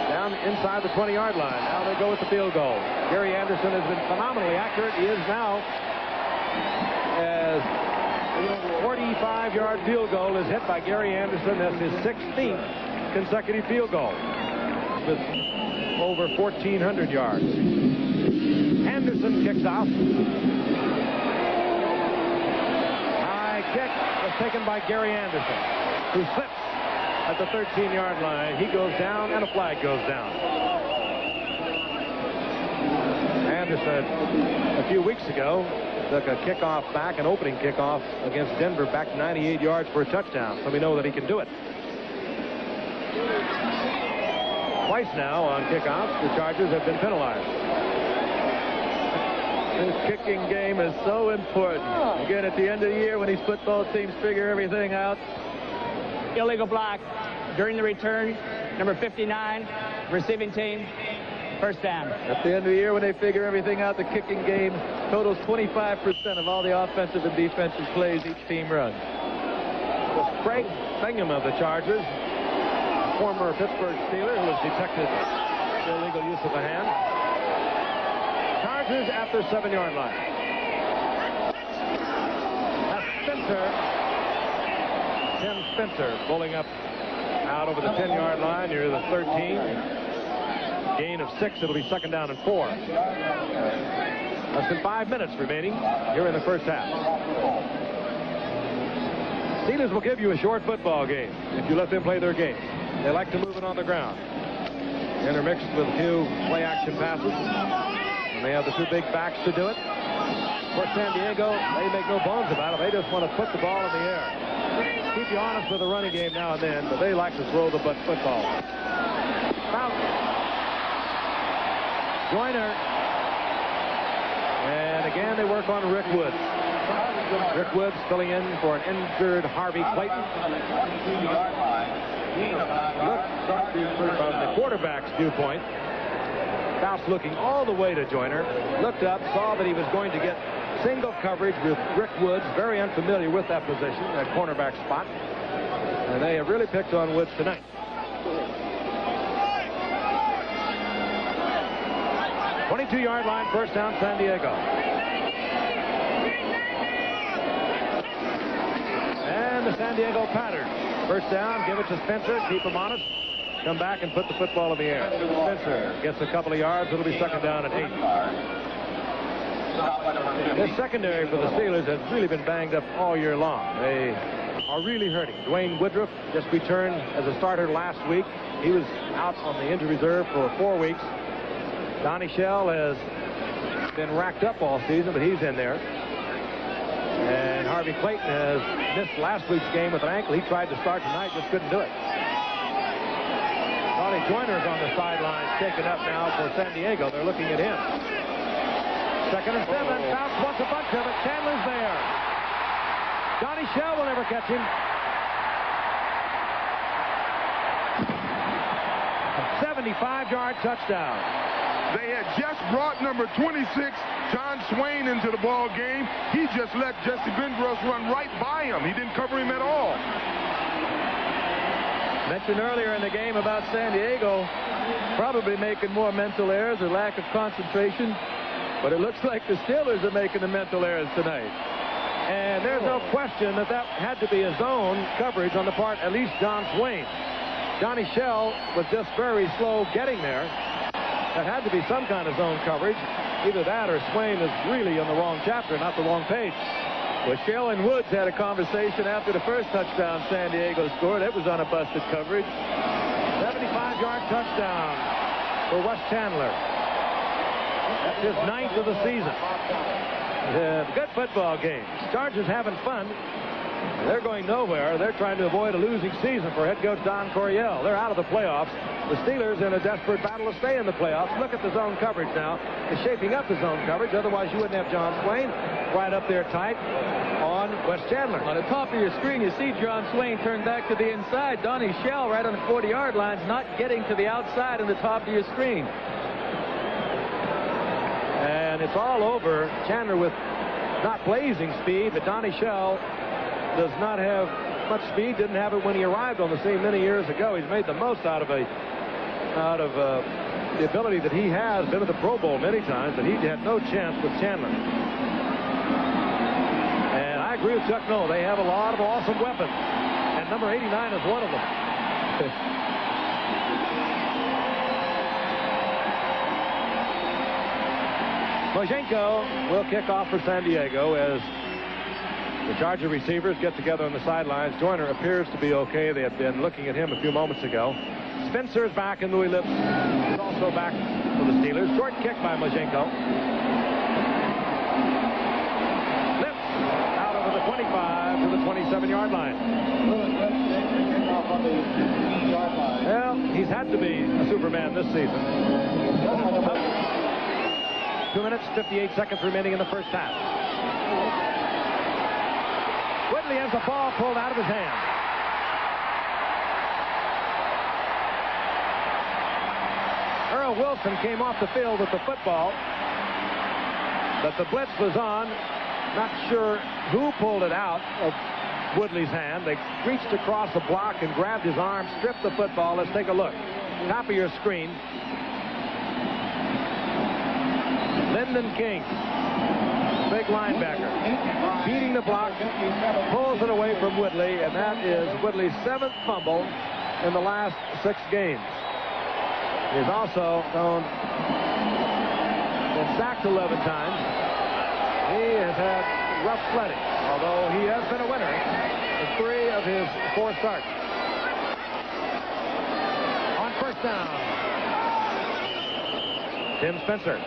Down inside the 20-yard line. Now they go with the field goal. Gary Anderson has been phenomenally accurate. He is now, as a 45-yard field goal is hit by Gary Anderson. That's his 16th consecutive field goal. With over 1,400 yards. Anderson kicks off. High kick was taken by Gary Anderson, who slips at the 13-yard line. He goes down, and a flag goes down. Anderson, a few weeks ago, took a kickoff back, an opening kickoff against Denver, back 98 yards for a touchdown. So we know that he can do it. Twice now on kickoffs, the Chargers have been penalized. This kicking game is so important. Again, at the end of the year when these football teams figure everything out. Illegal block during the return. Number 59, receiving team. First down. At the end of the year when they figure everything out, the kicking game totals 25% of all the offensive and defensive plays each team runs. Craig Bingham of the Chargers, former Pittsburgh Steeler, who has detected illegal use of the hand. Chargers at their 7-yard line. That's Spencer. Tim Spencer bowling up out over the 10-yard line near the 13. Gain of 6. It'll be 2nd down and 4. Less than 5 minutes remaining here in the first half. Steelers will give you a short football game if you let them play their game. They like to move it on the ground. Intermixed with a few play-action passes. And they have the 2 big backs to do it. For San Diego, they make no bones about it. They just want to put the ball in the air. Keep you honest with the running game now and then, but they like to throw the football. Out. Joyner. And again, they work on Rick Woods. Rick Woods filling in for an injured Harvey Clayton. Look, from the quarterback's viewpoint, Faust looking all the way to Joyner, looked up, saw that he was going to get single coverage with Rick Woods, very unfamiliar with that position, that cornerback spot. And they have really picked on Woods tonight. .22-yard line, first down, San Diego. And the San Diego pattern. First down, give it to Spencer, keep him honest. Come back and put the football in the air. Spencer gets a couple of yards. It'll be 2nd down and 8. This secondary for the Steelers has really been banged up all year long. They are really hurting. Dwayne Woodruff just returned as a starter last week. He was out on the injury reserve for 4 weeks. Donnie Shell has been racked up all season, but he's in there. And Harvey Clayton has missed last week's game with an ankle. He tried to start tonight, just couldn't do it. Johnny Joyner is on the sideline, shaken up now for San Diego. They're looking at him. 2nd and 7. Bounce wants a bunch of it. Chandler's there. Donnie Shell will never catch him. A 75-yard touchdown. They had just brought number 26, John Swain, into the ball game. He just let Jesse Vendros run right by him. He didn't cover him at all. Mentioned earlier in the game about San Diego probably making more mental errors or lack of concentration, but it looks like the Steelers are making the mental errors tonight. And there's no question that that had to be a zone coverage on the part, at least John Swain. Johnny Shell was just very slow getting there. That had to be some kind of zone coverage. Either that or Swain is really on the wrong chapter, not the wrong page. Well, Shell and Woods had a conversation after the first touchdown San Diego scored. It was on a busted coverage. 75-yard touchdown for Wes Chandler. That's his 9th of the season. Good football game. Chargers having fun. They're going nowhere. They're trying to avoid a losing season for head coach Don Coryell. They're out of the playoffs. The Steelers in a desperate battle to stay in the playoffs. Look at the zone coverage now. It's shaping up the zone coverage. Otherwise, you wouldn't have John Swain right up there tight on Wes Chandler. On the top of your screen, you see John Swain turn back to the inside. Donnie Shell right on the 40-yard line is not getting to the outside in the top of your screen. And it's all over. Chandler with not blazing speed, but Donnie Shell does not have much speed. Didn't have it when he arrived on the scene many years ago. He's made the most out of the ability that he has. Been to the Pro Bowl many times, but he had no chance with Chandler. And I agree with Chuck Noll. They have a lot of awesome weapons, and number 89 is one of them. Mojenko will kick off for San Diego as the Charger receivers get together on the sidelines. Joyner appears to be okay. They had been looking at him a few moments ago. Spencer's back, and Louis Lips is also back for the Steelers. Short kick by Mojenko. Lips out over the 25 to the 27-yard line. Well, he's had to be a Superman this season. 2 minutes, 58 seconds remaining in the first half. Whitley has the ball pulled out of his hand. Earl Wilson came off the field with the football, but the blitz was on. Not sure who pulled it out of Woodley's hand. They reached across the block and grabbed his arm, stripped the football. Let's take a look. Top of your screen. Lyndon King, big linebacker, beating the block, pulls it away from Woodley, and that is Woodley's 7th fumble in the last 6 games. He's also been sacked 11 times. He has had rough sledding, although he has been a winner in 3 of his 4 starts. On first down, Tim Spencer.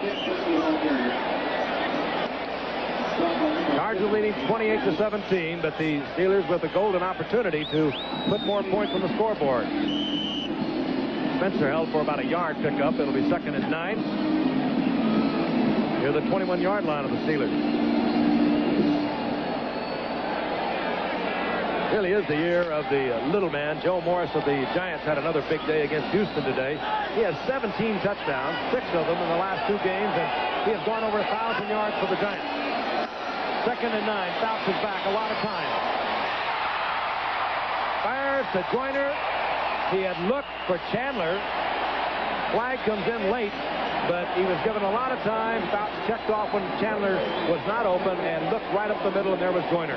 Chargers leading 28-17, but the Steelers with a golden opportunity to put more points on the scoreboard. Spencer held for about a yard pickup. It'll be 2nd and 9. Near the 21-yard line of the Steelers. Really is the year of the little man. Joe Morris of the Giants had another big day against Houston today. He has 17 touchdowns, 6 of them in the last 2 games, and he has gone over 1,000 yards for the Giants. 2nd and 9. Fouts is back. A lot of time. Fires to Joyner. He had looked for Chandler. Flag comes in late, but he was given a lot of time. Fouts checked off when Chandler was not open and looked right up the middle, and there was Joyner.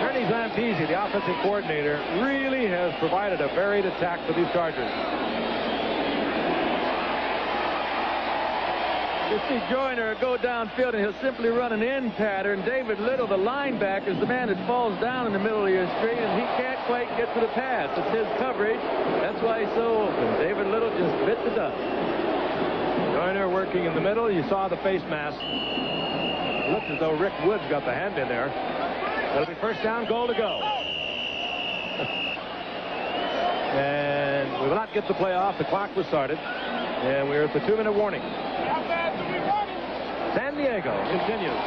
Ernie Zampese, the offensive coordinator, really has provided a varied attack for these Chargers. You see Joyner go downfield, and he'll simply run an end pattern. David Little, the linebacker, is the man that falls down in the middle of your screen, and he can't quite get to the pass. It's his coverage. That's why he's so open. David Little just bit the dust. Joyner working in the middle. You saw the face mask. It looks as though Rick Woods got the hand in there. It'll be first down, goal to go. And we will not get the play off. The clock was started, and we're at the 2-minute warning. San Diego continues.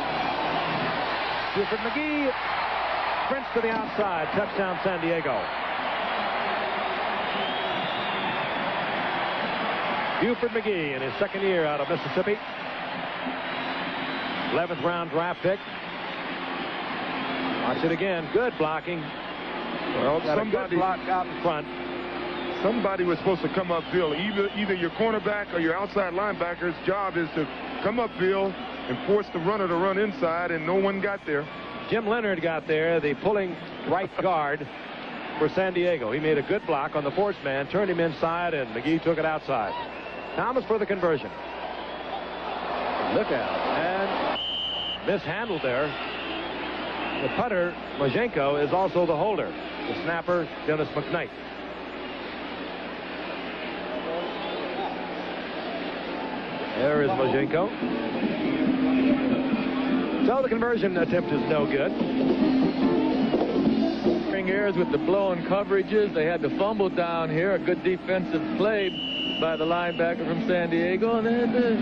Buford McGee sprints to the outside. Touchdown, San Diego. Buford McGee in his 2nd year out of Mississippi. 11th round draft pick. Watch it again. Good blocking. Well, Got a good block out in front. Somebody was supposed to come upfield. Either your cornerback or your outside linebacker's job is to come upfield and force the runner to run inside, and no one got there. Jim Leonard got there, the pulling right guard for San Diego. He made a good block on the force man, turned him inside, and McGee took it outside. Thomas for the conversion. Look out. And mishandled there. The putter, Majenko, is also the holder. The snapper, Dennis McKnight. There is Majenko. So the conversion attempt is no good. Errors with the blown coverages. They had to fumble down here. A good defensive play by the linebacker from San Diego. And then the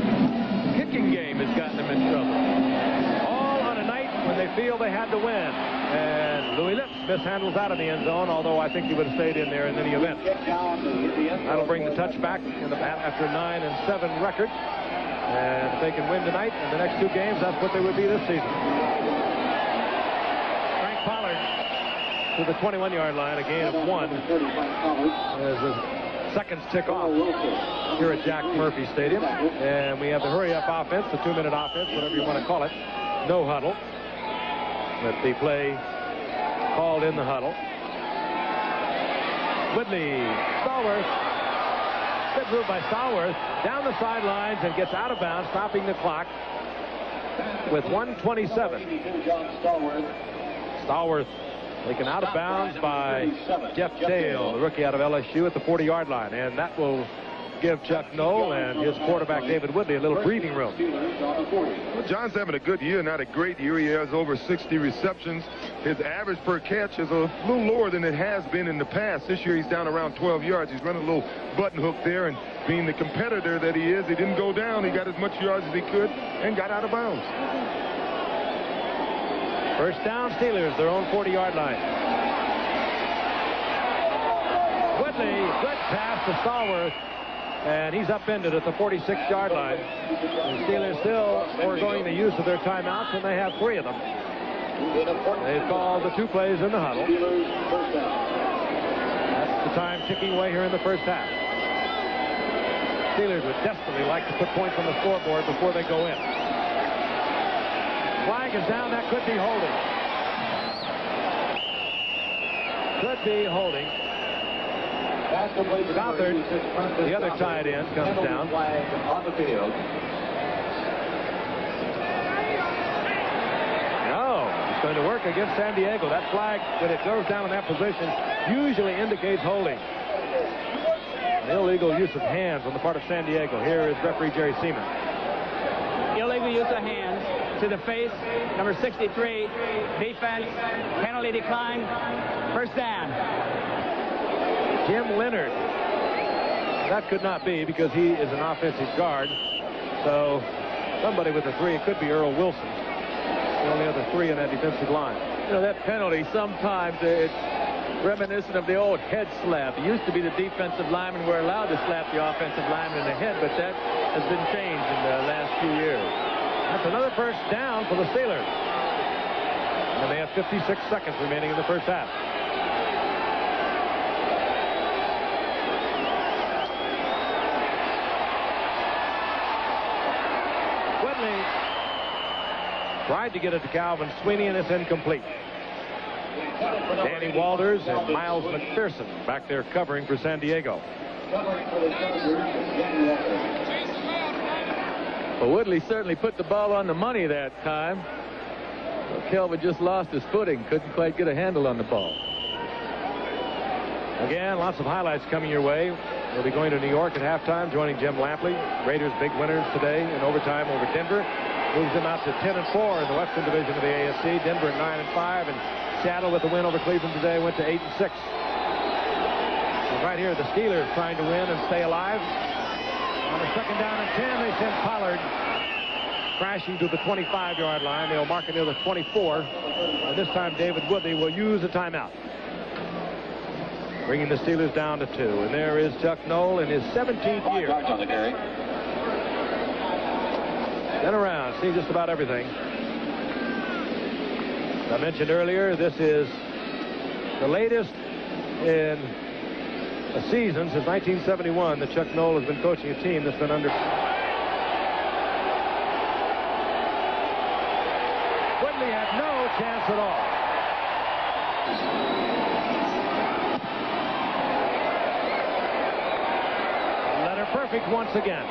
kicking game has gotten them in trouble. All on a night when they feel they had to win. And Louis Lips mishandles out of the end zone, although I think he would have stayed in there in any event. That'll bring the touchback in the after a 9-7 record. And if they can win tonight in the next two games, that's what they would be this season. Frank Pollard to the 21-yard line, a gain of 1 as the seconds tick off here at Jack Murphy Stadium. And we have the hurry-up offense, the 2-minute offense, whatever you want to call it. No huddle. But the play called in the huddle. Woodley, Stallworth. Good move by Stallworth down the sidelines and gets out of bounds, stopping the clock with 1:27. Stallworth taken out of bounds by Jeff Dale, the rookie out of LSU, at the 40-yard line, and that will give Chuck Noll and his quarterback David Woodley a little breathing room. Well, John's having a good year, not a great year. He has over 60 receptions. His average per catch is a little lower than it has been in the past. This year he's down around 12 yards. He's running a little button hook there, and being the competitor that he is, he didn't go down. He got as much yards as he could and got out of bounds. First down, Steelers, their own 40-yard line. Woodley, good pass to Stallworth. And he's upended at the 46-yard line. The Steelers still foregoing the use of their timeouts, and they have 3 of them. They've called the 2 plays in the huddle. That's the time ticking away here in the first half. Steelers would desperately like to put points on the scoreboard before they go in. Flag is down. That could be holding. Could be holding. Gothard, the other tight end, comes down. No, it's going to work against San Diego. That flag, when it goes down in that position, usually indicates holding. An illegal use of hands on the part of San Diego. Here is referee Jerry Seaman. Illegal use of hands to the face, number 63, defense, penalty decline, first down. Jim Leonard. That could not be because he is an offensive guard. So somebody with a 3, it could be Earl Wilson. The only other 3 in that defensive line. You know, that penalty, sometimes it's reminiscent of the old head slap. It used to be the defensive linemen were allowed to slap the offensive lineman in the head, but that has been changed in the last few years. That's another first down for the Steelers. And they have 56 seconds remaining in the first half. Tried to get it to Calvin Sweeney, and it's incomplete. Danny Walters and Miles McPherson back there covering for San Diego. Well, Woodley certainly put the ball on the money that time. Well, Kelvin just lost his footing. Couldn't quite get a handle on the ball. Again, lots of highlights coming your way. We'll be going to New York at halftime, joining Jim Lampley. Raiders big winners today in overtime over Denver. Moves them out to 10-4 in the Western Division of the AFC. Denver at 9-5, and Seattle with the win over Cleveland today went to 8-6. And right here, the Steelers trying to win and stay alive. On the second down and 10, they send Pollard crashing to the 25-yard line. They'll mark it near the 24, and this time David Woodley will use a timeout, bringing the Steelers down to 2. And there is Chuck Noll in his 17th year. Been around, seen just about everything. As I mentioned earlier, this is the latest in a season since 1971 that Chuck Noll has been coaching a team that's been under. Woodley had no chance at all. Letter perfect once again.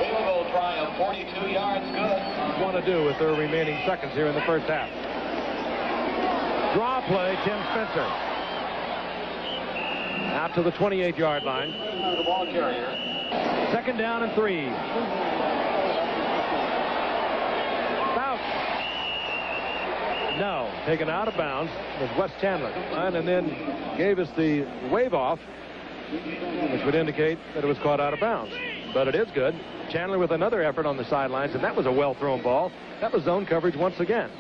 Field goal try of 42 yards, good. Want to do with their remaining seconds here in the first half. Draw play, Tim Spencer. Out to the 28-yard line. The ball carrier. 2nd down and 3. Fouts. No, taken out of bounds was Wes Chandler. And then gave us the wave off, which would indicate that it was caught out of bounds. But it is good. Chandler with another effort on the sidelines, and that was a well-thrown ball. That was zone coverage once again.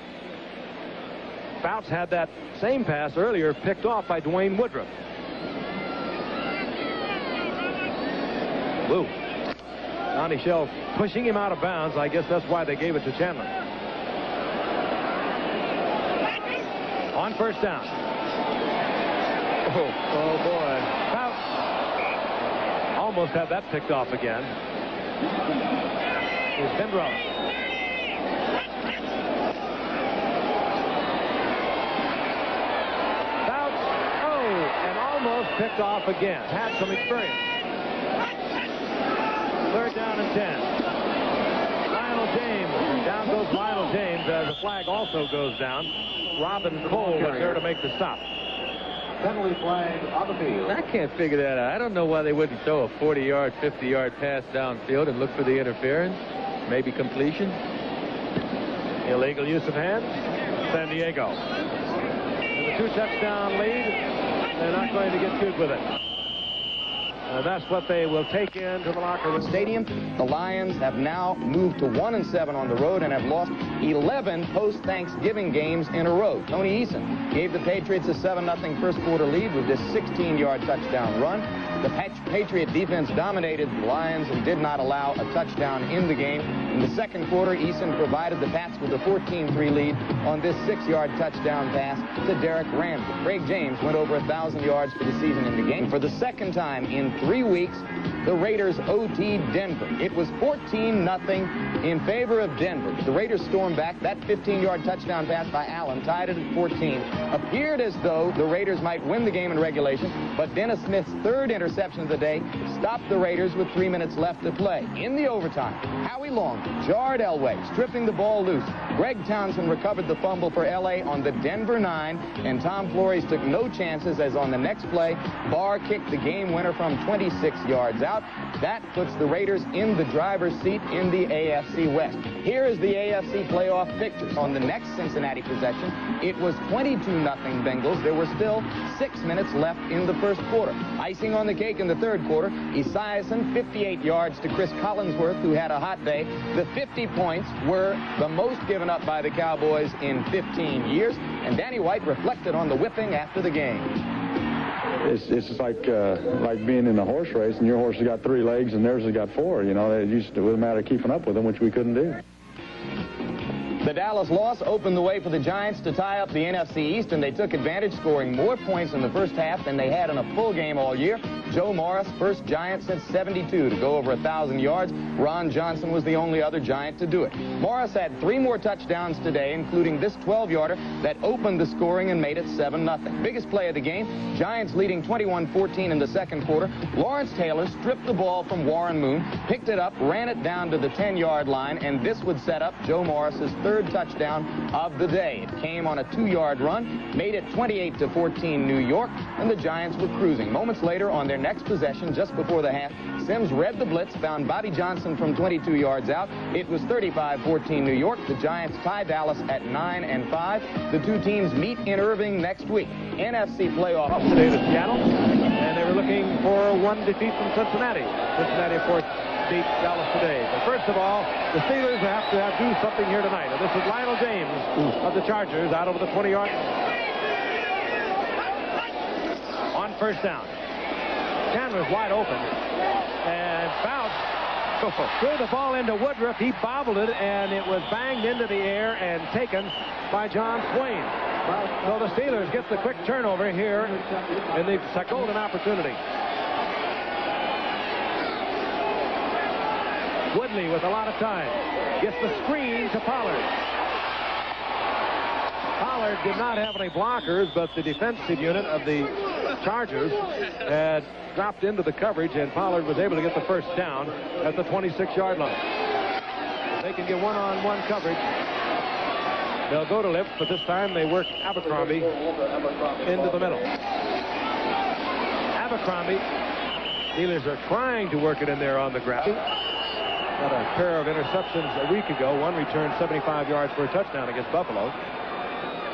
Fouts had that same pass earlier picked off by Dwayne Woodruff. Woo. Donnie Shell pushing him out of bounds. I guess that's why they gave it to Chandler. On 1st down. Oh boy. Fouts almost had that picked off again. Here's Pembroke. Fouts. Oh, and almost picked off again. Had some experience. 3rd down and 10. Lionel James. Down goes Lionel James as the flag also goes down. Robin Cole was there to make the stop. Penalty flag on the field. I can't figure that out. I don't know why they wouldn't throw a 40-yard, 50-yard pass downfield and look for the interference. Maybe completion. Illegal use of hands. San Diego. And the 2-touchdown lead. They're not going to get cute with it. And that's what they will take into the locker room. Stadium. The Lions have now moved to 1-7 on the road and have lost 11 post-Thanksgiving games in a row. Tony Eason gave the Patriots a 7-0 first quarter lead with this 16-yard touchdown run. The Patriot defense dominated the Lions and did not allow a touchdown in the game. In the second quarter, Eason provided the Pats with a 14-3 lead on this 6-yard touchdown pass to Derek Ramsey. Craig James went over 1,000 yards for the season in the game. For the second time in 3 weeks, the Raiders OT'd Denver. It was 14-0 in favor of Denver. The Raiders stormed back. That 15-yard touchdown pass by Allen tied it at 14. Appeared as though the Raiders might win the game in regulation, but Dennis Smith's 3rd interception of the day stopped the Raiders with 3 minutes left to play. In the overtime, Howie Long jarred Elway, stripping the ball loose. Greg Townsend recovered the fumble for L.A. on the Denver 9, and Tom Flores took no chances as on the next play, Barr kicked the game winner from 26 yards out. That puts the Raiders in the driver's seat in the AFC West. Here is the AFC playoff picture. On the next Cincinnati possession, it was 22-0 Bengals. There were still 6 minutes left in the first quarter. Icing on the cake in the third quarter, Esiason 58 yards to Chris Collinsworth, who had a hot day. The 50 points were the most given up by the Cowboys in 15 years, and Danny White reflected on the whipping after the game. It's just like being in a horse race and your horse has got 3 legs and theirs has got 4. You know, it was a matter of keeping up with them, which we couldn't do. The Dallas loss opened the way for the Giants to tie up the NFC East, and they took advantage, scoring more points in the first half than they had in a full game all year. Joe Morris, first Giant since '72 to go over 1,000 yards. Ron Johnson was the only other Giant to do it. Morris had 3 more touchdowns today, including this 12-yarder that opened the scoring and made it 7-0. Biggest play of the game, Giants leading 21-14 in the second quarter. Lawrence Taylor stripped the ball from Warren Moon, picked it up, ran it down to the 10-yard line, and this would set up Joe Morris's 3rd touchdown of the day. It came on a 2-yard run, made it 28-14 New York, and the Giants were cruising. Moments later, on their next possession, just before the half, Sims read the blitz, found Bobby Johnson from 22 yards out. It was 35-14 New York. The Giants tie Dallas at 9-5. The two teams meet in Irving next week. NFC playoff Today to Seattle, and they were looking for 1 defeat from Cincinnati. Cincinnati, of course, beat Dallas today. But first of all, the Steelers have to do something here tonight. And this is Lionel James of the Chargers out over the 20-yard. On 1st down. Chandler's wide open. And Fouts threw the ball into Woodruff. He bobbled it, and it was banged into the air and taken by John Swain. So the Steelers get the quick turnover here in the golden opportunity. Woodley with a lot of time. Gets the screen to Pollard. Pollard did not have any blockers, but the defensive unit of the Chargers had dropped into the coverage, and Pollard was able to get the first down at the 26-yard line. If they can get one-on-one coverage, they'll go to Lips, but this time they work Abercrombie into the middle. Abercrombie, Steelers are trying to work it in there on the ground. Got a pair of interceptions a week ago. One returned 75 yards for a touchdown against Buffalo.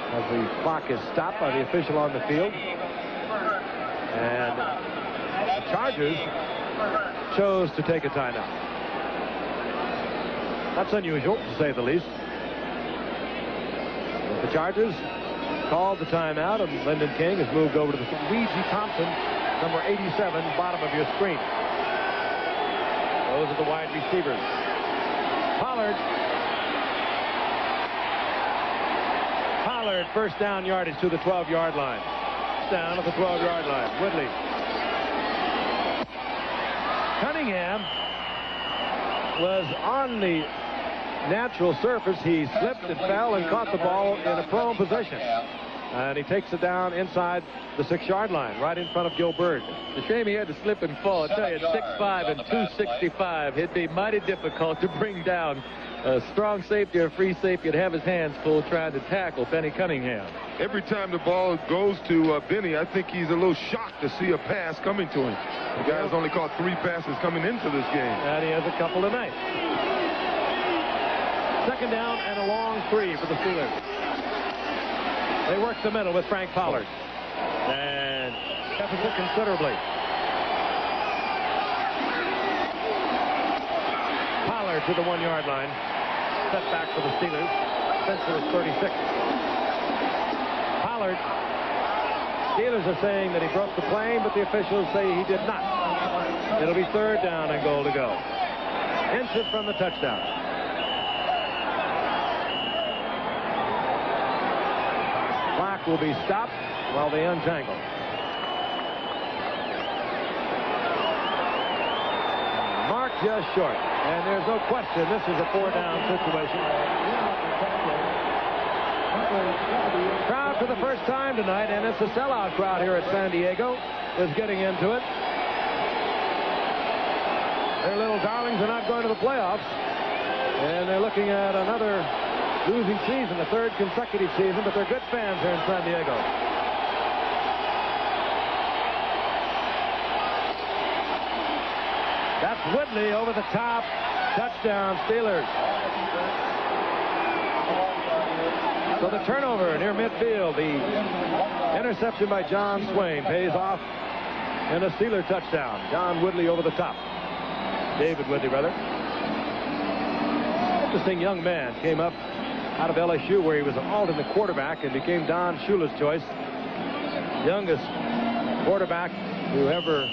As the clock is stopped by the official on the field. And the Chargers chose to take a timeout. That's unusual, to say the least. The Chargers called the timeout, and Lyndon King has moved over to the Luigi Thompson, number 87, bottom of your screen. Those are the wide receivers. Pollard, first down yardage to the 12-yard line. Down at the 12-yard line. Woodley. Cunningham was on the natural surface. He slipped and fell and caught the ball in a prone position. And he takes it down inside the 6-yard line, right in front of Gil Byrd. It's a shame he had to slip and fall. I tell you, at 6'5" and 265, it'd be mighty difficult to bring down a strong safety or free safety. Would have his hands full trying to tackle Benny Cunningham. Every time the ball goes to Benny, I think he's a little shocked to see a pass coming to him. The guy has only caught 3 passes coming into this game. And he has a couple tonight. Second down and a long 3 for the Steelers. They work the middle with Frank Pollard. And deficit considerably. Pollard to the 1-yard line. Setback for the Steelers. Spencer is 36. Pollard. Steelers are saying that he broke the plane, but the officials say he did not. It'll be third down and goal to go. Inches from the touchdown. Clock will be stopped while they untangle. Mark just short, and there's no question this is a 4-down situation. Crowd for the first time tonight, and it's a sellout crowd here at San Diego, is getting into it. Their little darlings are not going to the playoffs, and they're looking at another losing season, the 3rd consecutive season, but they're good fans here in San Diego. That's Woodley over the top. Touchdown, Steelers. So the turnover near midfield. The interception by John Swain pays off in a Steeler touchdown. John Woodley over the top. David Woodley, rather. Interesting young man. Came up out of LSU, where he was an alternate quarterback and became Don Shula's choice. Youngest quarterback to ever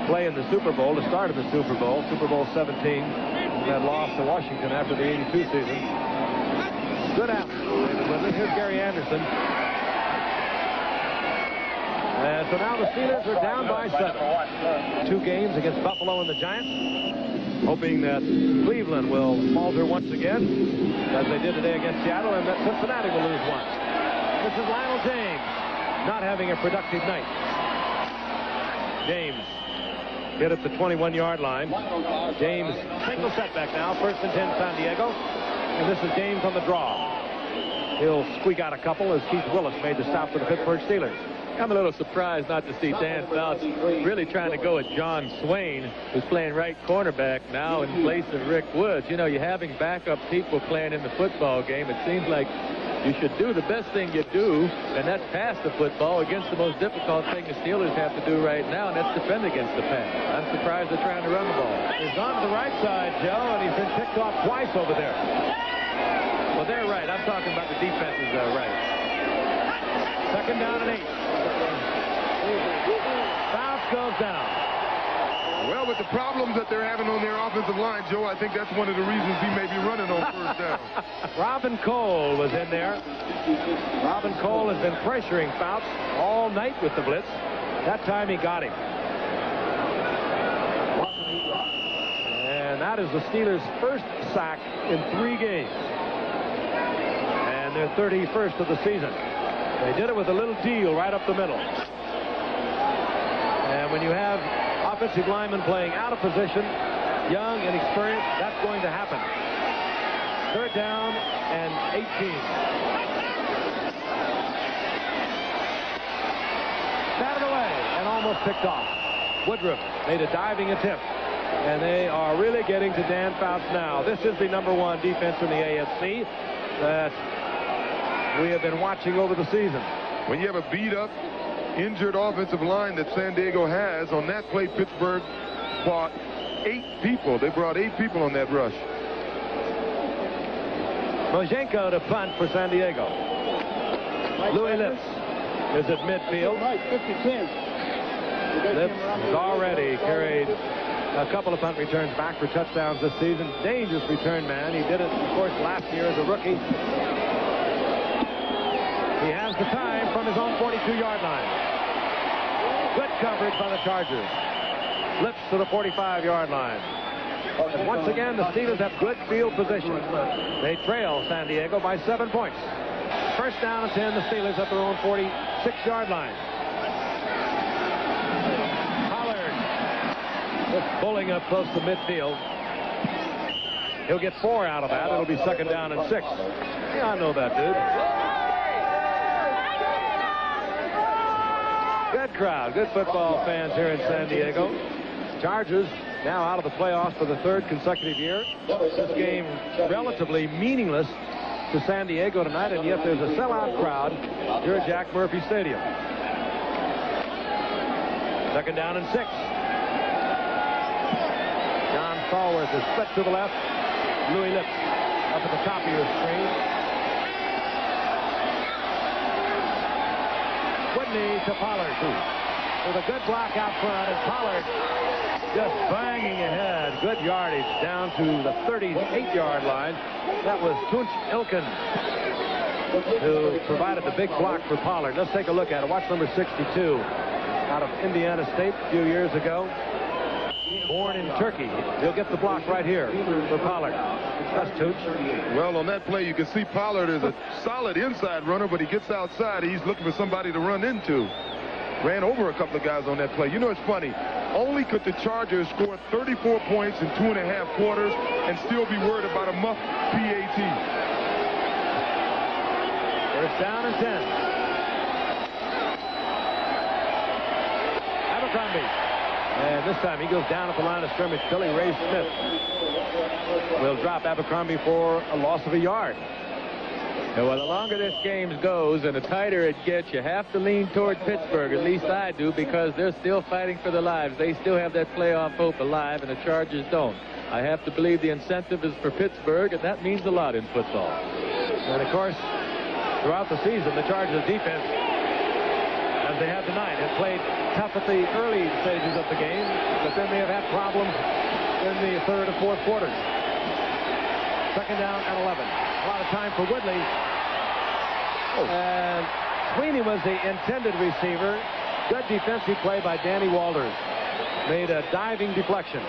play in the Super Bowl, to start in the Super Bowl 17, that lost to Washington after the 82 season. Good athlete. Here's Gary Anderson. And so now the Steelers are down by 7. 2 games against Buffalo and the Giants, hoping that Cleveland will falter once again, as they did today against Seattle, and that Cincinnati will lose once. This is Lionel James, not having a productive night. James hit at the 21-yard line. James, single setback now, 1st and 10 San Diego. And this is James on the draw. He'll squeak out a couple as Keith Willis made the stop for the Pittsburgh Steelers. I'm a little surprised not to see Dan Fouts really trying to go at John Swain, who's playing right cornerback now in place of Rick Woods. You know, you're having backup people playing in the football game. It seems like you should do the best thing you do, and that's pass the football against the most difficult thing the Steelers have to do right now, and that's defend against the pass. I'm surprised they're trying to run the ball. He's on to the right side, Joe, and he's been picked off twice over there. Well, they're right. I'm talking about the defenses right. Second down and 8. Fouts goes down. Well, with the problems that they're having on their offensive line, Joe, I think that's one of the reasons he may be running on first down. Robin Cole was in there. Robin Cole has been pressuring Fouts all night with the blitz. That time he got him. And that is the Steelers' first sack in 3 games. And their 31st of the season. They did it with a little deal right up the middle. And when you have offensive linemen playing out of position, young, inexperienced, that's going to happen. 3rd down and 18. Batted away and almost picked off. Woodruff made a diving attempt. And they are really getting to Dan Fouts now. This is the #1 defense in the AFC that we have been watching over the season. When you have a beat-up, injured offensive line that San Diego has, on that play, Pittsburgh brought 8 people. They brought 8 people on that rush. Mojenko to punt for San Diego. Louis Lips is at midfield. Lips has already carried a couple of punt returns back for touchdowns this season. Dangerous return man. He did it, of course, last year as a rookie. He has the time from his own 42-yard line. Good coverage by the Chargers. Lips to the 45-yard line. And once again, the Steelers have good field position. They trail San Diego by 7 points. 1st down and 10, the Steelers at their own 46-yard line. Just pulling up close to midfield. He'll get 4 out of that. It'll be 2nd down and 6. Yeah, I know that, dude. Good crowd. Good football fans here in San Diego. Chargers now out of the playoffs for the 3rd consecutive year. This game relatively meaningless to San Diego tonight, and yet there's a sellout crowd here at Jack Murphy Stadium. 2nd down and 6. Stallworth is split to the left. Louis Lips up at the top of your screen. Whitney to Pollard. With a good block out front, and Pollard just banging ahead. Good yardage down to the 38-yard line. That was Tunch Ilkin who provided the big block for Pollard. Let's take a look at it. Watch number 62 out of Indiana State a few years ago. Born in Turkey. He'll get the block right here for Pollard. That's Tooch. Well, on that play, you can see Pollard is a solid inside runner, but he gets outside. He's looking for somebody to run into. Ran over a couple of guys on that play. You know, it's funny. Only could the Chargers score 34 points in 2.5 quarters and still be worried about a muff PAT. 1st down and 10. Abercrombie. And this time he goes down at the line of scrimmage. Billy Ray Smith will drop Abercrombie for a loss of a yard. And well, the longer this game goes and the tighter it gets, you have to lean toward Pittsburgh. At least I do, because they're still fighting for their lives. They still have that playoff hope alive, and the Chargers don't. I have to believe the incentive is for Pittsburgh, and that means a lot in football. And, of course, throughout the season, the Chargers defense, as they have tonight, has played tough at the early stages of the game, but then they have had problems in the 3rd and 4th quarters. 2nd down and 11. A lot of time for Woodley. And Sweeney was the intended receiver. Good defensive play by Danny Walters. Made a diving deflection.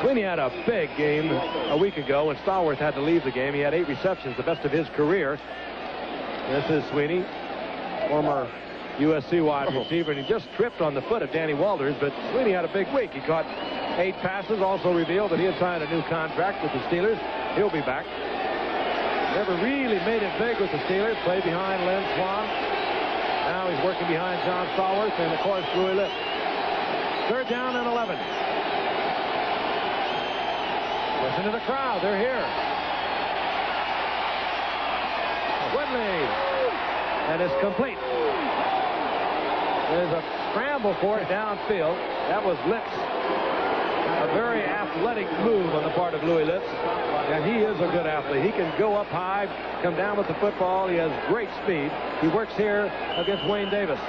Sweeney had a big game a week ago when Stallworth had to leave the game. He had 8 receptions, the best of his career. This is Sweeney, former USC wide receiver, and he just tripped on the foot of Danny Walters, but Sweeney had a big week. He caught 8 passes, also revealed that he had signed a new contract with the Steelers. He'll be back. Never really made it big with the Steelers. Played behind Len Swan. Now he's working behind John Stallworth and, of course, Louis Lips. 3rd down and 11. Listen to the crowd. They're here. Woodley. And it's complete. There's a scramble for it downfield. That was Lips. A very athletic move on the part of Louis Lips. And he is a good athlete. He can go up high, come down with the football. He has great speed. He works here against Wayne Davis.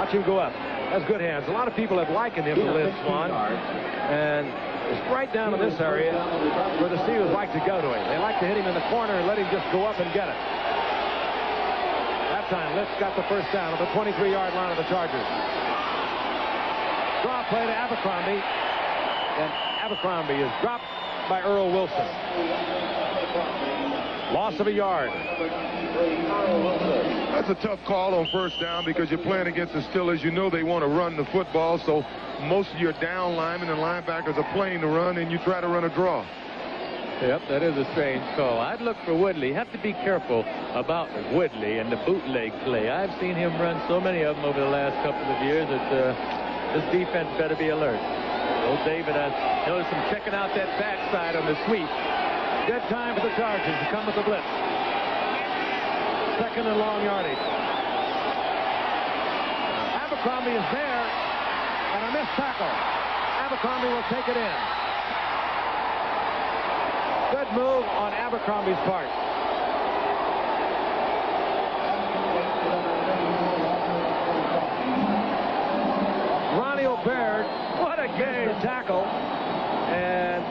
Watch him go up. Has good hands. A lot of people have likened him to Lynn Swan. And it's right down in this area where the Steelers like to go to him. They like to hit him in the corner and let him just go up and get it. That time, Litz got the first down on the 23-yard line of the Chargers. Draw play to Abercrombie. And Abercrombie is dropped by Earl Wilson. Loss of a yard. That's a tough call on first down because you're playing against the Steelers. You know they want to run the football, so most of your down linemen and linebackers are playing to run, and you try to run a draw. Yep, that is a strange call. I'd look for Woodley. You have to be careful about Woodley and the bootleg play. I've seen him run so many of them over the last couple of years that this defense better be alert. Old David, I noticed him checking out that backside on the sweep. Good time for the Chargers to come with the blitz. Second and long yardage. Abercrombie is there, and a missed tackle. Abercrombie will take it in. Good move on Abercrombie's part. Ronnie O'Baird, what a game tackle. And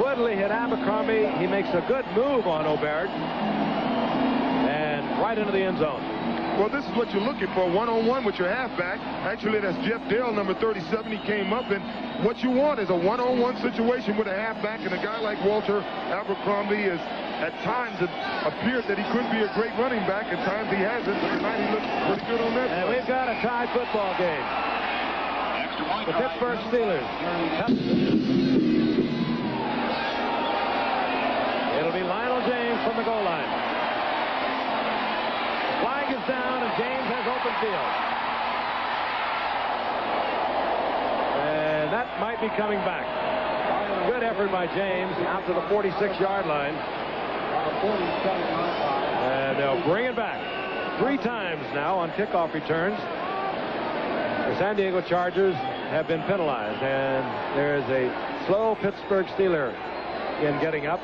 Woodley hit Abercrombie. He makes a good move on O'Baird. And right into the end zone. Well, this is what you're looking for, one-on-one with your halfback. Actually, that's Jeff Dale, number 37. He came up, and what you want is a one-on-one situation with a halfback, and a guy like Walter Abercrombie is, at times, it appeared that he could be a great running back. At times he hasn't, but tonight he looks pretty good on that. And we've got a tie football game. The Pittsburgh Steelers. It'll be Lionel James from the goal line. Flag is down, and James has open field. And that might be coming back. Good effort by James out to the 46-yard line. And they'll bring it back 3 times now on kickoff returns. The San Diego Chargers have been penalized, and there's a slow Pittsburgh Steeler in getting up.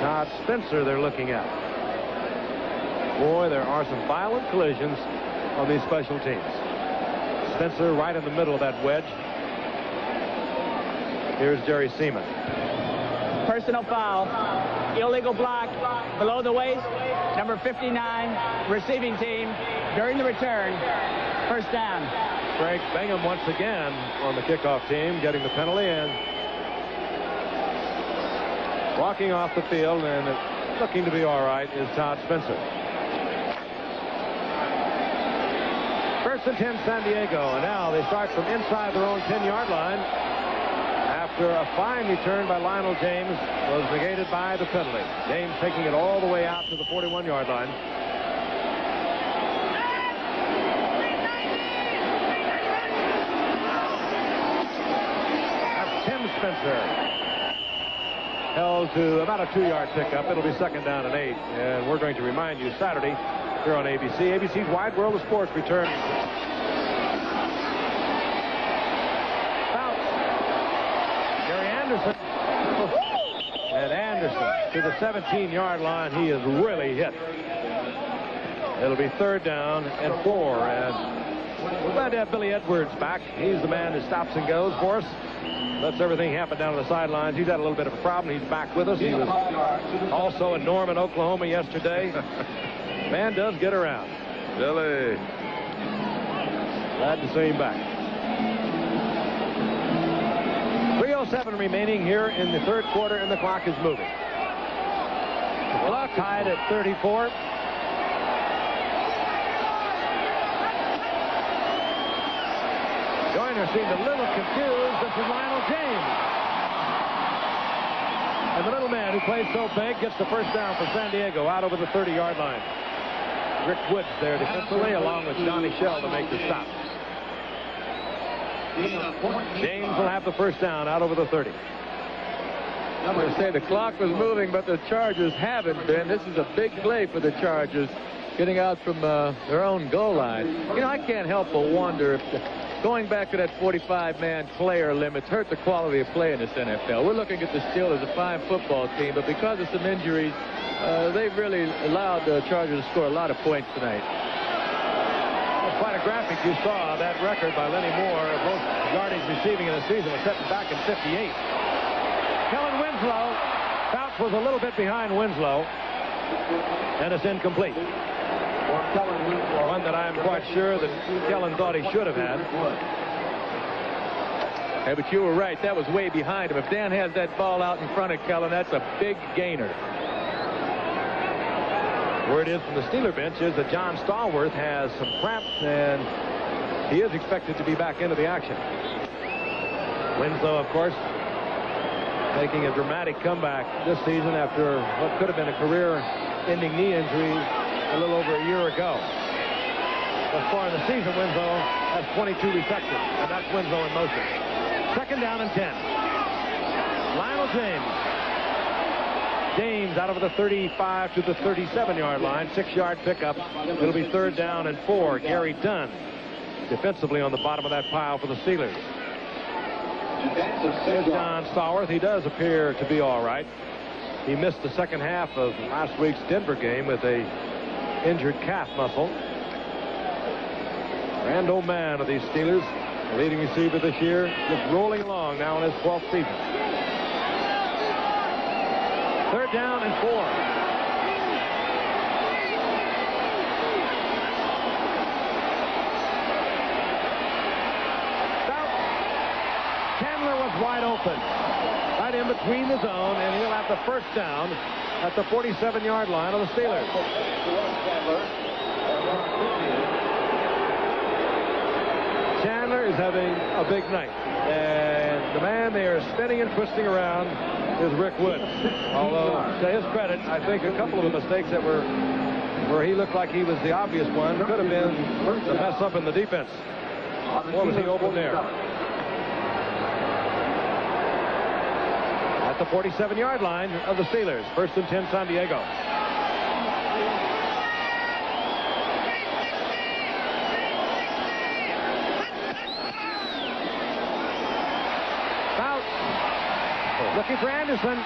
Todd Spencer they're looking at. Boy, there are some violent collisions on these special teams. Spencer right in the middle of that wedge. Here's Jerry Seaman. Personal foul. Illegal block below the waist. Number 59, receiving team during the return. First down. Greg Bingham once again on the kickoff team, getting the penalty, and walking off the field and looking to be all right is Todd Spencer. First and 10 San Diego, and now they start from inside their own 10-yard line after a fine return by Lionel James was negated by the penalty. James taking it all the way out to the 41-yard line. That's Tim Spencer. Held to about a 2-yard pickup. It'll be second down and 8. And we're going to remind you Saturday here on ABC. ABC's Wide World of Sports returns. Gary Anderson. And Anderson to the 17-yard line. He is really hit. It'll be third down and 4. And we're glad to have Billy Edwards back. He's the man who stops and goes for us. Lets everything happen down on the sidelines. He's had a little bit of a problem. He's back with us. He was also in Norman, Oklahoma yesterday. Man does get around. Billy. Glad to see him back. 3:07 remaining here in the third quarter, and the clock is moving. The clock tied at 34. Joyner seemed a little confused. This is Lionel James. And the little man who plays so big gets the first down for San Diego out over the 30-yard line. Rick Woods there defensively along with Johnny Shell to make the stop. James will have the first down out over the 30. I'm going to say the clock was moving, but the Chargers haven't been. This is a big play for the Chargers, getting out from their own goal line. You know, I can't help but wonder if going back to that 45-man player limits hurt the quality of play in this NFL. We're looking at the Steelers as a fine football team, but because of some injuries, they've really allowed the Chargers to score a lot of points tonight. quite a graphic. You saw that record by Lenny Moore of most yardage receiving in a season was set back in 58. Kellen Winslow. Fouts was a little bit behind Winslow. And it's incomplete. One that I'm quite sure that Kellen thought he should have had. Hey, but you were right. That was way behind him. If Dan has that ball out in front of Kellen, that's a big gainer. Word is from the Steeler bench is that John Stallworth has some cramps, and he is expected to be back into the action. Winslow, of course, making a dramatic comeback this season after what could have been a career-ending knee injury a little over a year ago. Thus far in the season, Winslow has 22 receptions, and that's Winslow in motion. Second down and 10. Lionel James. James out of the 35 to the 37-yard line. 6-yard pickup. It'll be third down and 4. Gary Dunn defensively on the bottom of that pile for the Steelers. Here's John Stallworth. He does appear to be all right. He missed the second half of last week's Denver game with a injured calf muscle. Grand old man of these Steelers, the leading receiver this year, just rolling along now in his 12th season. Third down and 4. Chandler was wide open, right in between the zone, and he'll have the first down at the 47-yard line of the Steelers. Chandler is having a big night, and the man they are spinning and twisting around is Rick Woods. Although, to his credit, I think a couple of the mistakes that were where he looked like he was the obvious one could have been the mess up in the defense. Boy, was he open there. At the 47-yard line of the Steelers. First and 10, San Diego. Looking for Anderson.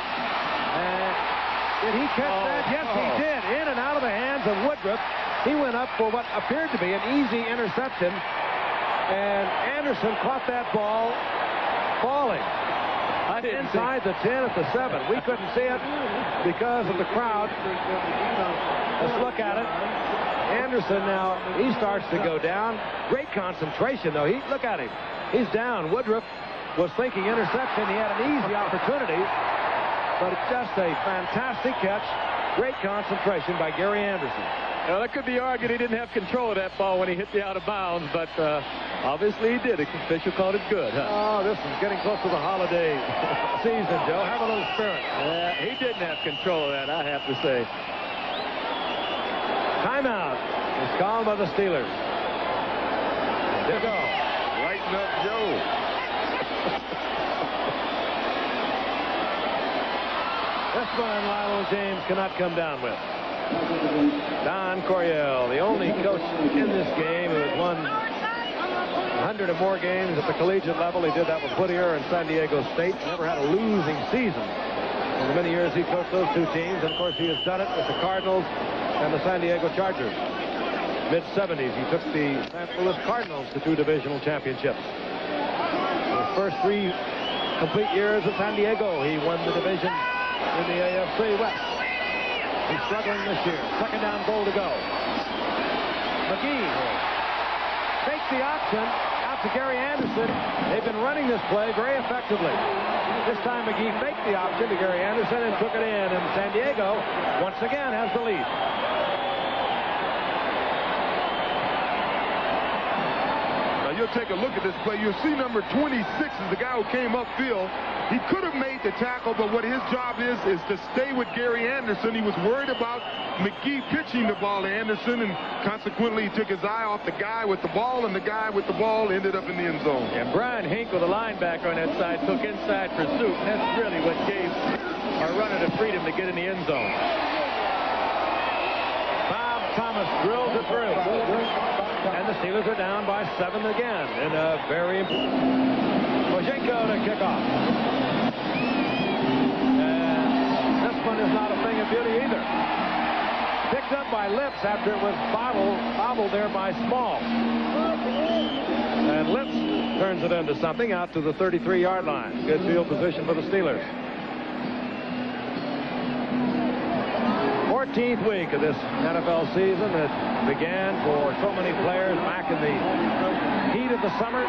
Did he catch that? Yes, he did. In and out of the hands of Woodruff. He went up for what appeared to be an easy interception. And Anderson caught that ball falling. Inside the 10 at the 7. We couldn't see it because of the crowd. Let's look at it. Anderson now, he starts to go down. Great concentration, though. Look at him. He's down. Woodruff was thinking interception. He had an easy opportunity, but it's just a fantastic catch. Great concentration by Gary Anderson. Well, that could be argued he didn't have control of that ball when he hit the out of bounds, but obviously he did. The official called it good, huh? Oh, this is getting close to the holiday season, Joe. Have a little spirit. Yeah, he didn't have control of that, I have to say. Timeout is called by the Steelers. There you go. Lighten up, Joe. This one Lionel James cannot come down with. Don Coryell, the only coach in this game who has won 100 or more games at the collegiate level. He did that with Whittier and San Diego State. Never had a losing season in the many years he coached those two teams. And, of course, he has done it with the Cardinals and the San Diego Chargers. Mid-70s, he took the St. Louis Cardinals to 2 divisional championships. His first 3 complete years at San Diego, he won the division in the AFC West. He's struggling this year. Second down, goal to go. McGee fakes the option out to Gary Anderson. They've been running this play very effectively. This time McGee faked the option to Gary Anderson and took it in. And San Diego, once again, has the lead. Now you'll take a look at this play. You'll see number 26 is the guy who came upfield. He could have made the tackle, but what his job is to stay with Gary Anderson. He was worried about McGee pitching the ball to Anderson, and consequently he took his eye off the guy with the ball, and the guy with the ball ended up in the end zone. And Brian Hink with a linebacker on that side took inside pursuit, and that's really what gave our runner the freedom to get in the end zone. Bob Thomas drills it through. And the Steelers are down by 7 again in a very important... Mojenko to kick off. And this one is not a thing of beauty either. Picked up by Lips after it was bobbled there by Small. And Lips turns it into something out to the 33-yard line. Good field position for the Steelers. 14th week of this NFL season that began for so many players back in the heat of the summer.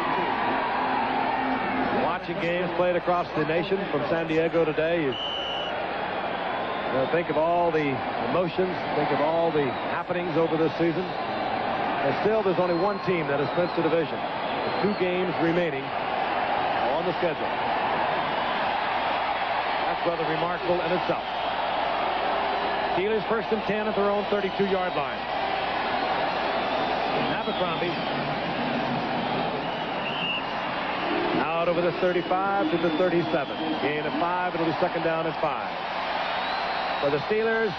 Watching games played across the nation from San Diego today. You think of all the emotions, think of all the happenings over this season. And still, there's only one team that has clinched the division, with 2 games remaining on the schedule. That's rather remarkable in itself. Steelers 1st and 10 at their own 32-yard line. Abercrombie out over the 35 to the 37. Gain of 5. It'll be 2nd down and 5. For the Steelers,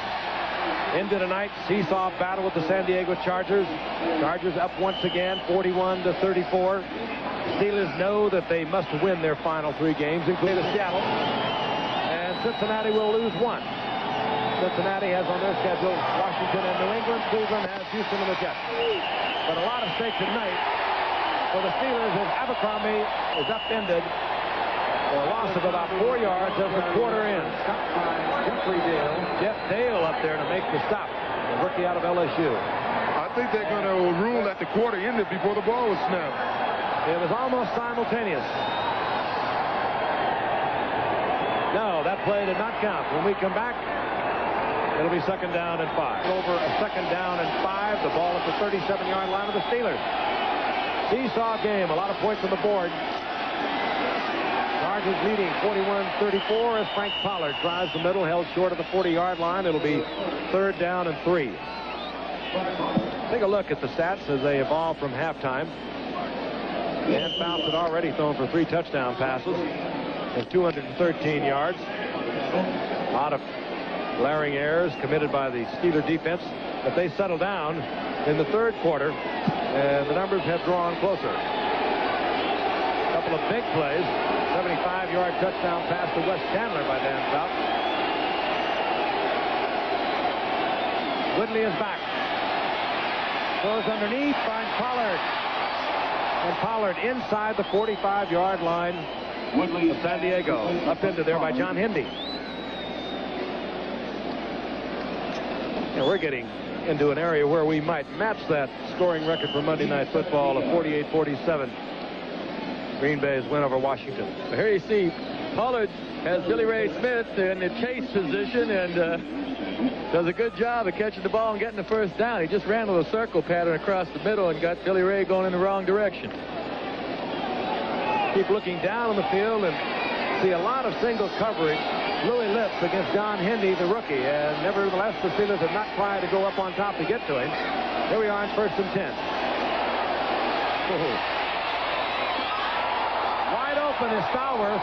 into tonight's seesaw battle with the San Diego Chargers. Chargers up once again, 41 to 34. Steelers know that they must win their final 3 games, including Seattle. And Cincinnati will lose 1. Cincinnati has on their schedule Washington and New England. Cleveland has Houston and the Jets. But a lot at stake tonight for the Steelers as Abercrombie is upended for a loss of about 4 yards as the quarter ends. Jeff Dale up there to make the stop. The rookie out of LSU. I think they're going to rule that the quarter ended before the ball was snapped. It was almost simultaneous. No, that play did not count. When we come back, it'll be 2nd down and 5. Over a 2nd down and 5. The ball at the 37-yard line of the Steelers. Seesaw game. A lot of points on the board. Chargers leading 41-34 as Frank Pollard drives the middle, held short of the 40-yard line. It'll be 3rd down and 3. Take a look at the stats as they evolve from halftime. Dan Fouts had already thrown for 3 touchdown passes and 213 yards. A lot of glaring errors committed by the Steeler defense, but they settle down in the 3rd quarter, and the numbers have drawn closer. A couple of big plays. 75-yard touchdown pass to Wes Chandler by Dan Fouts. Woodley is back. Goes underneath, finds Pollard. And Pollard inside the 45-yard line of San Diego. Upended there by John Hendy. And we're getting into an area where we might match that scoring record for Monday Night Football of 48-47. Green Bay's win over Washington. Here you see Pollard has Billy Ray Smith in the chase position and does a good job of catching the ball and getting the 1st down. He just ran a little circle pattern across the middle and got Billy Ray going in the wrong direction. Keep looking down on the field and see a lot of single coverage. Louis Lips against John Hendy, the rookie, and nevertheless the Steelers have not tried to go up on top to get to him. Here we are in 1st and 10. Wide open is Stallworth.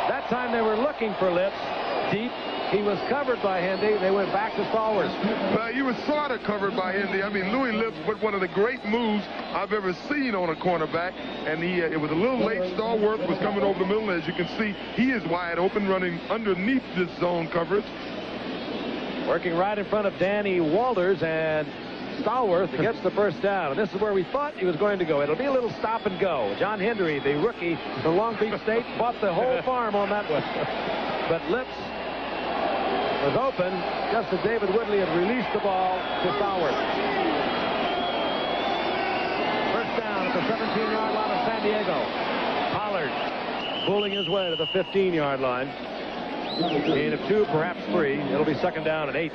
That time they were looking for Lips deep. He was covered by Hendy. They went back to Stallworth. Well, he was sort of covered by Hendy. I mean, Louis Lips put one of the great moves I've ever seen on a cornerback, and it was a little late. Stallworth was coming over the middle. As you can see, he is wide open, running underneath this zone coverage. Working right in front of Danny Walters, and Stallworth gets the 1st down. And this is where we thought he was going to go. It'll be a little stop and go. John Henry, the rookie from Long Beach State, bought the whole farm on that one. But Lips was open just as David Woodley had released the ball to Stallworth. 1st down at the 17-yard line of San Diego. Pollard bulling his way to the 15-yard line. Gain of 2, perhaps 3. It'll be 2nd down and 8.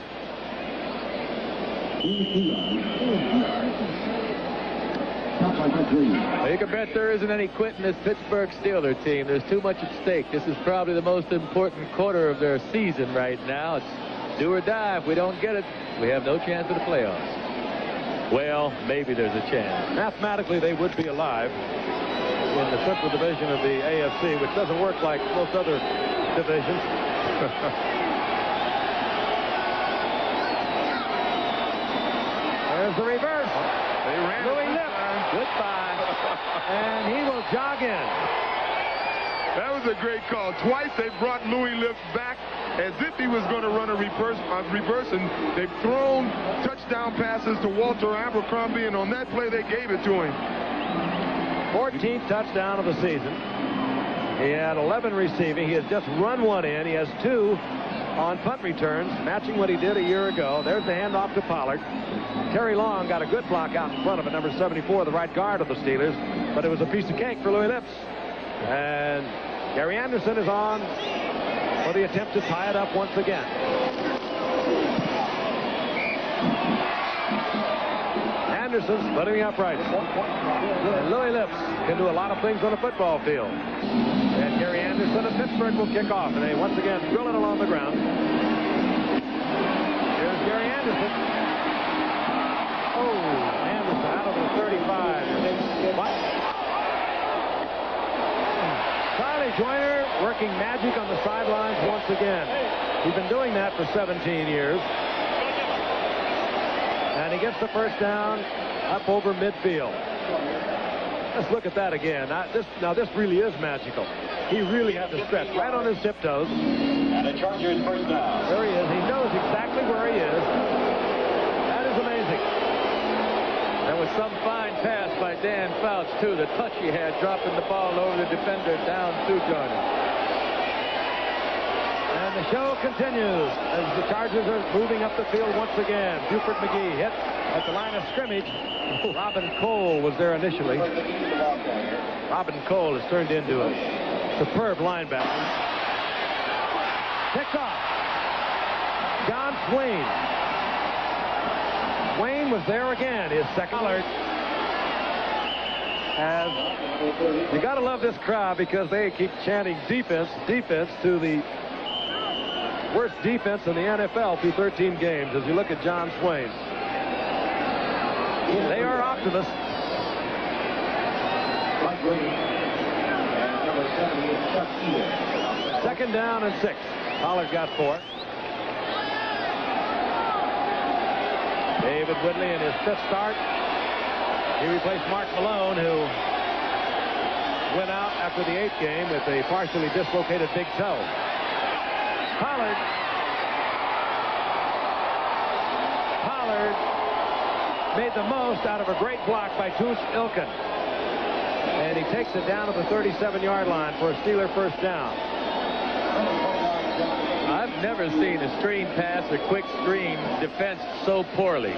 You can bet there isn't any quit in this Pittsburgh Steelers team. There's too much at stake. This is probably the most important quarter of their season right now. It's do or die. If we don't get it, we have no chance of the playoffs. Well, maybe there's a chance. Mathematically, they would be alive in the Central Division of the AFC, which doesn't work like most other divisions. There's the reverse. Louis Lips. Goodbye. And he will jog in. That was a great call. Twice they brought Louis Lips back as if he was going to run a reverse, and they've thrown touchdown passes to Walter Abercrombie, and on that play they gave it to him. 14th touchdown of the season. He had 11 receiving. He has just run one in. He has 2 on punt returns, matching what he did a year ago. There's the handoff to Pollard. Terry Long got a good block out in front of it, number 74, the right guard of the Steelers, but it was a piece of cake for Louis Lips. And Gary Anderson is on for the attempt to tie it up once again. Anderson splitting the uprights. And Louis Lips can do a lot of things on a football field. And Gary Anderson of Pittsburgh will kick off, and they once again drill it along the ground. Here's Gary Anderson. Oh, Anderson out of the 35. Charlie Joyner working magic on the sidelines once again. He's been doing that for 17 years. And he gets the first down up over midfield. Let's look at that again. Now this really is magical. He really had to stretch right on his tiptoes. And the Chargers first down. There he is. He knows exactly where he is. That is amazing. There was some fine pass by Dan Fouts, too. The touch he had dropping the ball over the defender down to Joyner. And the show continues as the Chargers are moving up the field once again. Buford McGee hit at the line of scrimmage. Robin Cole was there initially. Robin Cole has turned into a superb linebacker. Picked off. John Swain. Swain was there again, his second. As you got to love this crowd because they keep chanting defense, defense to the worst defense in the NFL through 13 games as you look at John Swain. They are optimists. Second down and 6. Pollard got 4. David Woodley in his 5th start. He replaced Mark Malone, who went out after the 8th game with a partially dislocated big toe. Pollard made the most out of a great block by Toos Ilken. And he takes it down to the 37-yard line for a Steeler first down. I've never seen a screen pass or quick screen defense so poorly.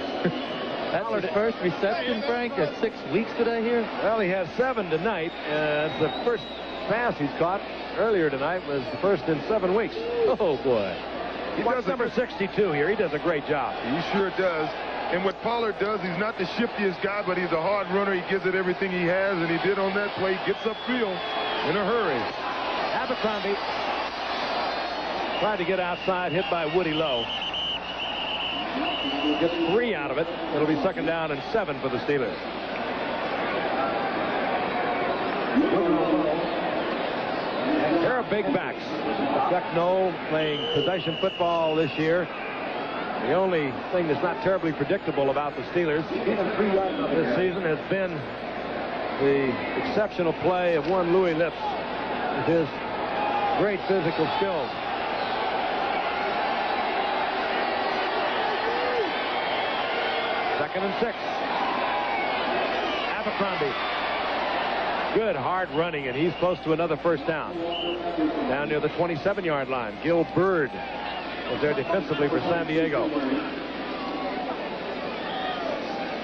That's his first reception, Frank, in 6 weeks, did I hear? Well, he has 7 tonight. The first pass he's caught earlier tonight was the first in 7 weeks. Oh, boy. He does number 62 here. He does a great job. He sure does. And what Pollard does, he's not the shiftiest guy, but he's a hard runner. He gives it everything he has, and he did on that play. Gets upfield in a hurry. Abercrombie tried to get outside, hit by Woody Lowe. Gets 3 out of it. It'll be second down and 7 for the Steelers. There are big backs. Chuck Noll playing possession football this year. The only thing that's not terribly predictable about the Steelers this season has been the exceptional play of one Louis Lips with his great physical skills. Second and 6. Abercrombie. Good hard running, and he's close to another first down. Down near the 27-yard line. Gil Byrd was there defensively for San Diego.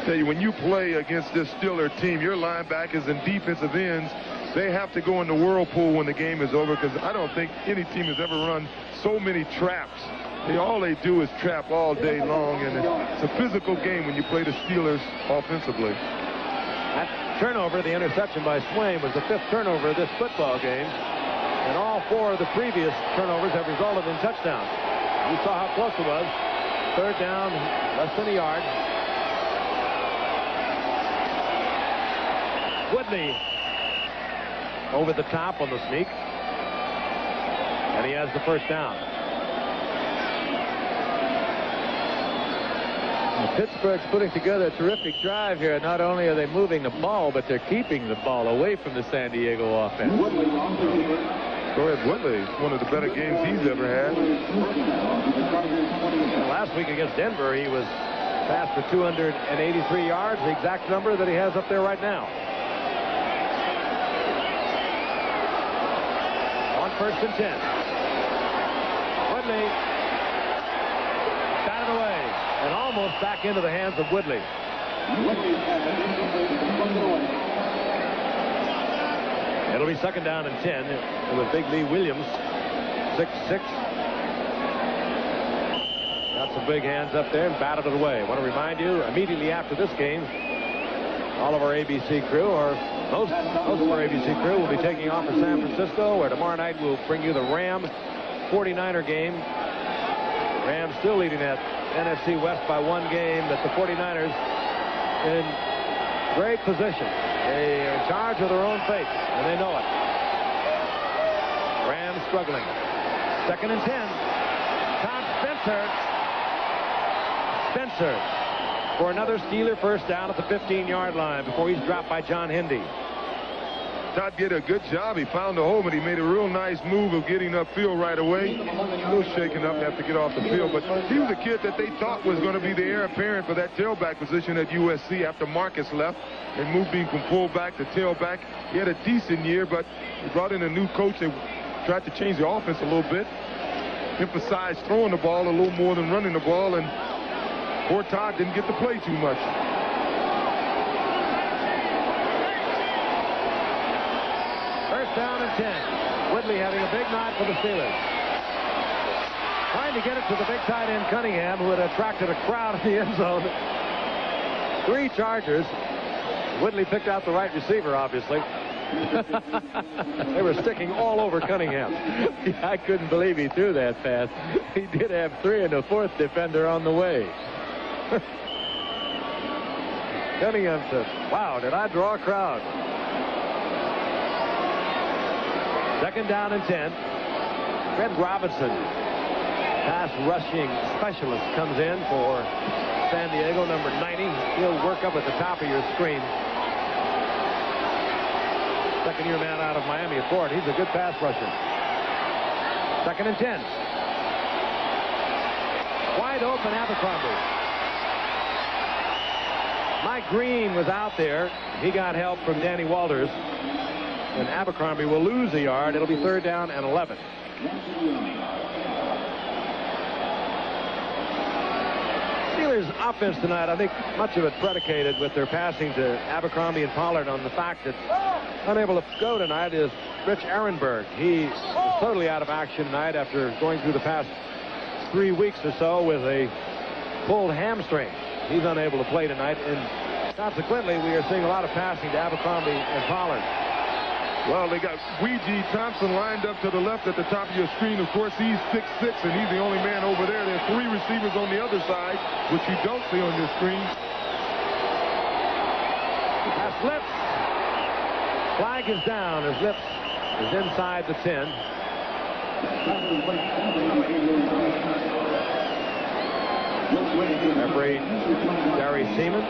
Tell you, when you play against this Steeler team, your linebackers and defensive ends, they have to go in the whirlpool when the game is over, because I don't think any team has ever run so many traps. All they do is trap all day long, and it's a physical game when you play the Steelers offensively. That turnover, the interception by Swain, was the 5th turnover of this football game, and all 4 of the previous turnovers have resulted in touchdowns. You saw how close it was. Third down, less than a yard. Woodley over the top on the sneak, and he has the first down. Pittsburgh's putting together a terrific drive here. Not only are they moving the ball, but they're keeping the ball away from the San Diego offense. Troy Woodley, one of the better games he's ever had. Last week against Denver, he was passed for 283 yards, the exact number that he has up there right now. On 1st and 10. Woodley batted away and almost back into the hands of Woodley. It'll be 2nd down and 10 with Big Lee Williams, 6'6". Got some big hands up there and batted it away. I want to remind you, immediately after this game, all of our ABC crew, or most of our ABC crew, will be taking off for San Francisco, where tomorrow night we'll bring you the Rams 49er game. Rams still leading that NFC West by 1 game, but the 49ers in great position. They are in charge of their own fate, and they know it. Rams struggling. 2nd and 10. Todd Spencer for another Steeler first down at the 15-yard line before he's dropped by John Hindy. Todd did a good job. He found the hole, but he made a real nice move of getting upfield right away. A little shaken up, have to get off the field, but he was a kid that they thought was going to be the heir apparent for that tailback position at USC after Marcus left. They moved him from fullback to tailback. He had a decent year, but he brought in a new coach. They tried to change the offense a little bit, emphasized throwing the ball a little more than running the ball, and poor Todd didn't get to play too much. Down and 10. Woodley having a big night for the Steelers. Trying to get it to the big tight end Cunningham, who had attracted a crowd in the end zone. 3 chargers. Woodley picked out the right receiver, obviously. They were sticking all over Cunningham. Yeah, I couldn't believe he threw that pass. He did have 3 and a 4th defender on the way. Cunningham said, wow, did I draw a crowd? 2nd down and 10. Fred Robinson, pass rushing specialist, comes in for San Diego, number 90. He'll work up at the top of your screen. 2nd-year man out of Miami at Ford. He's a good pass rusher. 2nd and 10. Wide open Abercrombie. Mike Green was out there. He got help from Danny Walters. And Abercrombie will lose a yard. It'll be 3rd down and 11. Steelers' offense tonight, I think much of it predicated with their passing to Abercrombie and Pollard on the fact that unable to go tonight is Rich Ehrenberg. He is totally out of action tonight after going through the past 3 weeks or so with a pulled hamstring. He's unable to play tonight, and consequently we are seeing a lot of passing to Abercrombie and Pollard. Well, they got Ouija Thompson lined up to the left at the top of your screen. Of course, he's 6'6", and he's the only man over there. There are 3 receivers on the other side, which you don't see on your screen. That's Lips. Flag is down as Lips is inside the 10. Referee Gary Seaman.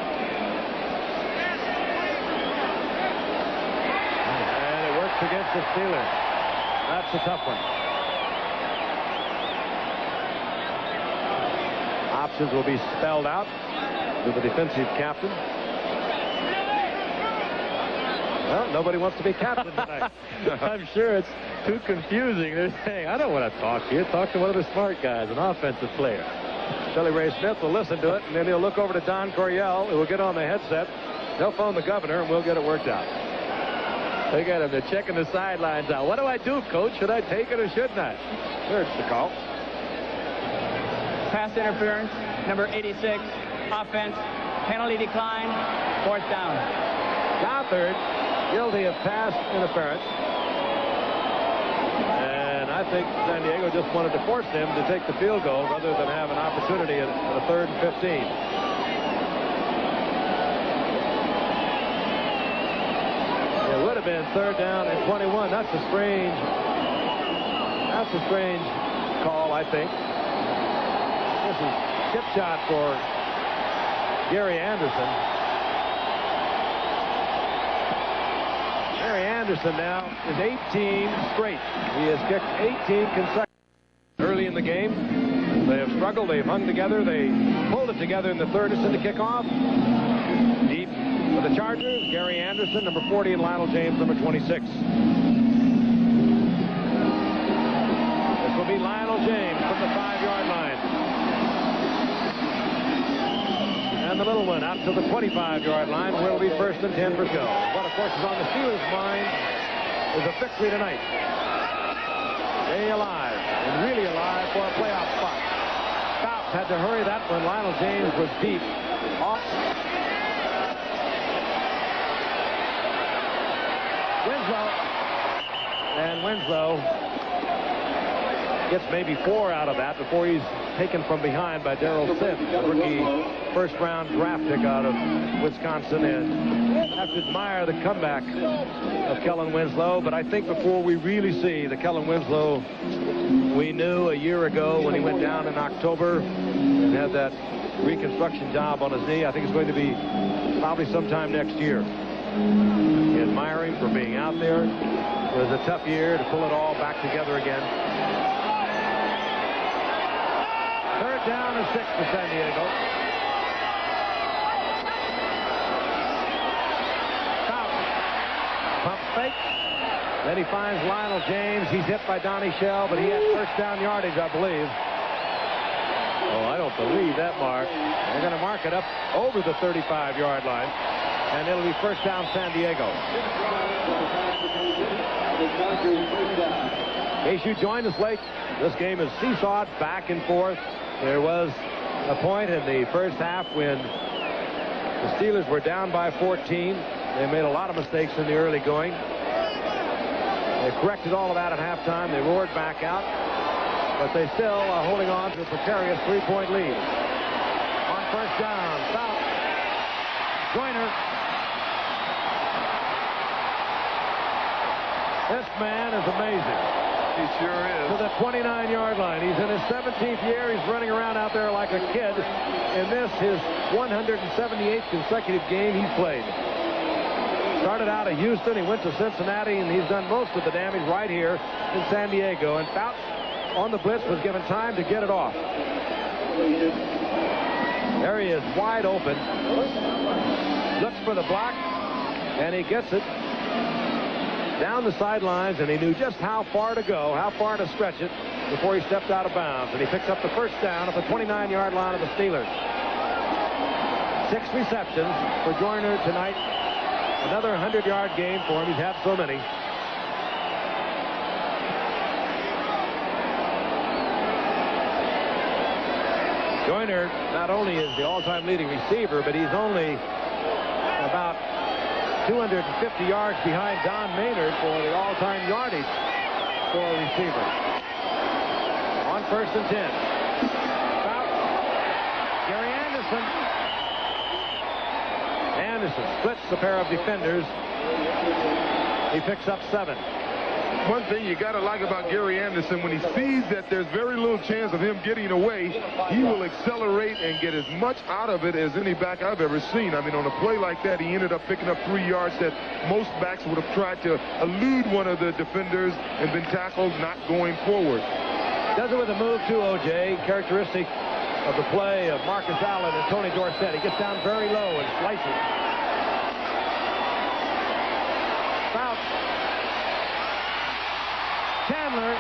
Against the Steelers. That's a tough one. Options will be spelled out to the defensive captain. Well, nobody wants to be captain tonight. I'm sure it's too confusing. They're saying, I don't want to talk to you. Talk to one of the smart guys, an offensive player. Billy Ray Smith will listen to it, and then he'll look over to Don Coryell, who will get on the headset. They'll phone the governor, and we'll get it worked out. They got him. They're checking the sidelines out. What do I do, Coach? Should I take it or shouldn't I? There's the call. Pass interference, number 86. Offense, penalty decline, 4th down. Gothard, guilty of pass interference. And I think San Diego just wanted to force him to take the field goal rather than have an opportunity at a 3rd and 15. Would have been 3rd down and 21. That's a strange call, I think. This is chip shot for Gary Anderson. Gary Anderson now is 18 straight. He has kicked 18 consecutive. Early in the game, they have struggled. They've hung together. They pulled it together in the third to send the kickoff. Deep for the Chargers, Gary Anderson, number 40, and Lionel James, number 26. This will be Lionel James from the 5-yard line. And the little one out to the 25-yard line, where it'll be 1st and 10 for go. What, of course, is on the Steelers' mind is a victory tonight. Stay alive, and really alive for a playoff spot. Fouts had to hurry that one. Lionel James was deep. Off. Winslow. And Winslow gets maybe 4 out of that before he's taken from behind by Darrell Sims, the rookie first-round draft pick out of Wisconsin. And I have to admire the comeback of Kellen Winslow, but I think before we really see the Kellen Winslow we knew a year ago when he went down in October and had that reconstruction job on his knee, I think it's going to be probably sometime next year. We admire him for being out there. It was a tough year to pull it all back together again. Third down and 6 for San Diego. Foul. Pump fake. Then he finds Lionel James. He's hit by Donnie Shell, but he had first down yardage, I believe. Oh, I don't believe that mark. They're going to mark it up over the 35-yard line, and it'll be first down San Diego. In case you joined us late, this game is seesawed back and forth. There was a point in the first half when the Steelers were down by 14. They made a lot of mistakes in the early going. They corrected all of that at halftime. They roared back out, but they still are holding on to a precarious 3-point lead. On first down, foul. Joyner. This man is amazing. He sure is. To the 29-yard line. He's in his 17th year. He's running around out there like a kid. In this, his 178th consecutive game he's played. Started out of Houston. He went to Cincinnati, and he's done most of the damage right here in San Diego. And Fouts on the blitz was given time to get it off. There he is, wide open. Looks for the block, and he gets it down the sidelines, and he knew just how far to go, how far to stretch it before he stepped out of bounds. And he picks up the first down at the 29-yard line of the Steelers. 6 receptions for Joyner tonight. Another 100-yard game for him. He's had so many. Joyner not only is the all-time leading receiver, but he's only about 250 yards behind Don Maynard for the all-time yardage for a receiver. On first and 10. Foul. Gary Anderson. Anderson splits a pair of defenders. He picks up 7. One thing you got to like about Gary Anderson, when he sees that there's very little chance of him getting away, he will accelerate and get as much out of it as any back I've ever seen. I mean, on a play like that, he ended up picking up 3 yards that most backs would have tried to elude one of the defenders and been tackled, not going forward. Does it with a move too, O.J. Characteristic of the play of Marcus Allen and Tony Dorsett. He gets down very low and slices. Foul. Chandler.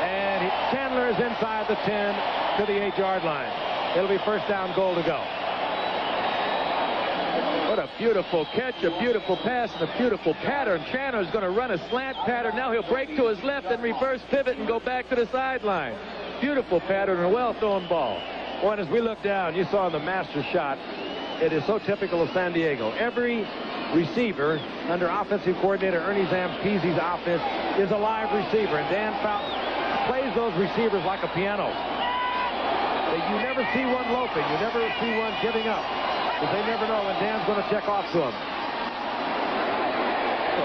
And Chandler is inside the 10 to the 8-yard line. It'll be first down, goal to go. What a beautiful catch, a beautiful pass, and a beautiful pattern. Chandler's going to run a slant pattern. Now he'll break to his left and reverse pivot and go back to the sideline. Beautiful pattern and a well-thrown ball. Boy, and as we look down, you saw the master shot. It is so typical of San Diego. Every receiver under offensive coordinator Ernie Zampese's offense is a live receiver, and Dan Fouts plays those receivers like a piano. You never see one loafing. You never see one giving up, because they never know when Dan's going to check off to him.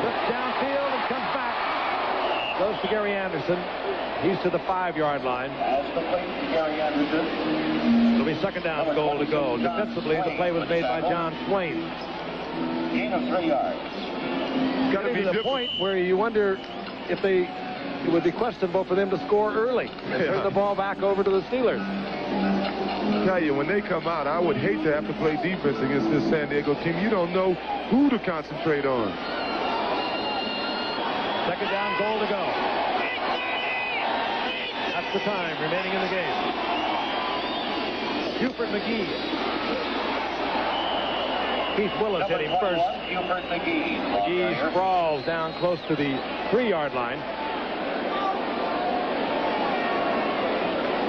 Looks downfield and comes back. Goes to Gary Anderson. He's to the 5-yard line. As the play to Gary Anderson. It'll It'll be second down, goal to go. Defensively, the play was made by John Swain. Gain of 3 yards. Got to be to the point where you wonder if it would be questionable for them to score early and turn the ball back over to the Steelers. I tell you, when they come out, I would hate to have to play defense against this San Diego team. You don't know who to concentrate on. Second down, goal to go. That's the time remaining in the game. Buford McGee. Keith Willis hit him first. McGee sprawls down close to the 3-yard line.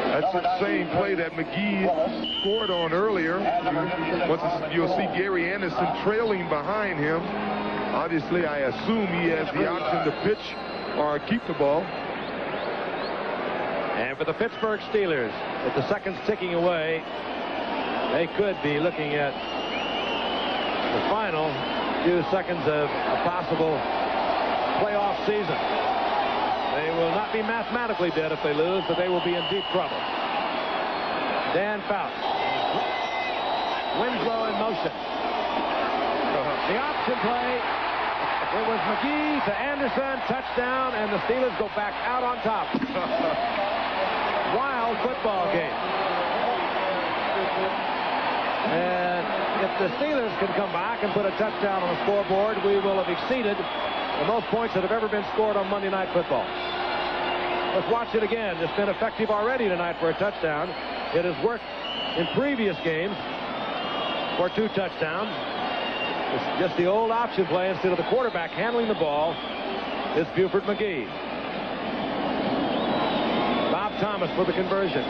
That's the same play that McGee scored on earlier. You'll see Gary Anderson trailing behind him. Obviously, I assume he has the option to pitch or keep the ball. And for the Pittsburgh Steelers, with the seconds ticking away, they could be looking at the final few seconds of a possible playoff season. They will not be mathematically dead if they lose, but they will be in deep trouble. Dan Fouts. Winslow in motion. The option play. It was McGee to Anderson, touchdown, and the Steelers go back out on top. Wild football game. And if the Steelers can come back and put a touchdown on the scoreboard, we will have exceeded the most points that have ever been scored on Monday Night Football. Let's watch it again. It's been effective already tonight for a touchdown. It has worked in previous games for 2 touchdowns. It's just the old option play. Instead of the quarterback handling the ball, it's Buford McGee. Bob Thomas for the conversion.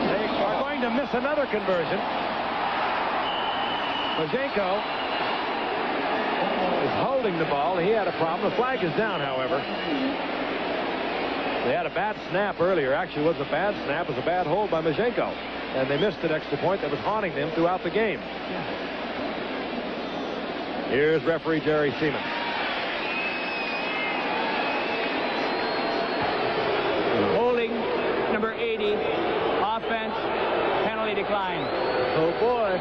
They are going to miss another conversion. Majenko is holding the ball. He had a problem. The flag is down, however. They had a bad snap earlier. Actually, it wasn't a bad snap. It was a bad hold by Majenko. And they missed an extra point that was haunting them throughout the game. Here's referee Jerry Seaman. Holding number 80. Offense. Penalty decline. Oh, boy.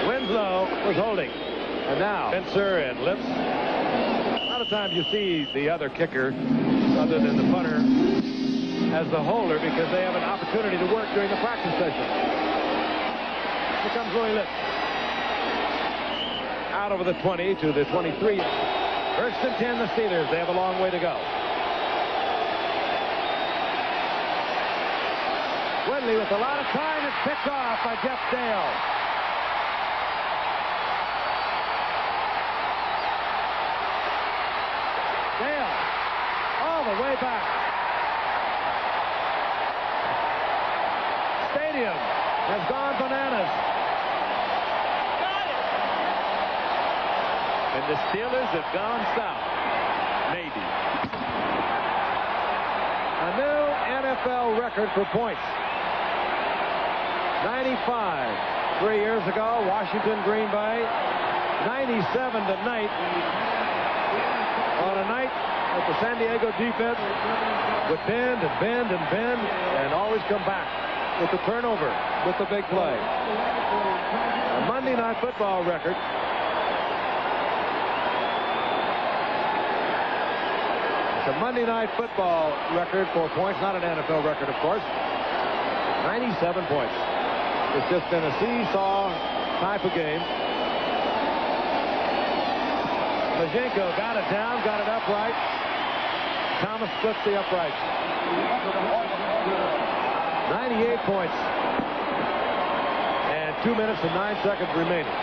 Winslow was holding. And now, Spencer and Lips. A lot of times you see the other kicker, other than the punter, as the holder because they have an opportunity to work during the practice session. Here comes Louis Lips. Out over the 20 to the 23. First and 10, the Steelers. They have a long way to go. Whitley with a lot of time. It's picked off by Jeff Dale. Dale all the way back. Stadium has gone bananas. And the Steelers have gone south. Maybe. A new NFL record for points. 95 3 years ago, Washington, Green Bay. 97 tonight. On a night that the San Diego defense would bend and bend and bend and always come back with the turnover, with the big play. A Monday Night Football record. It's a Monday Night Football record for points, not an NFL record, of course. 97 points. It's just been a seesaw type of game. Majenko got it down, got it upright. Thomas splits the uprights. 98 points. And 2 minutes and 9 seconds remaining.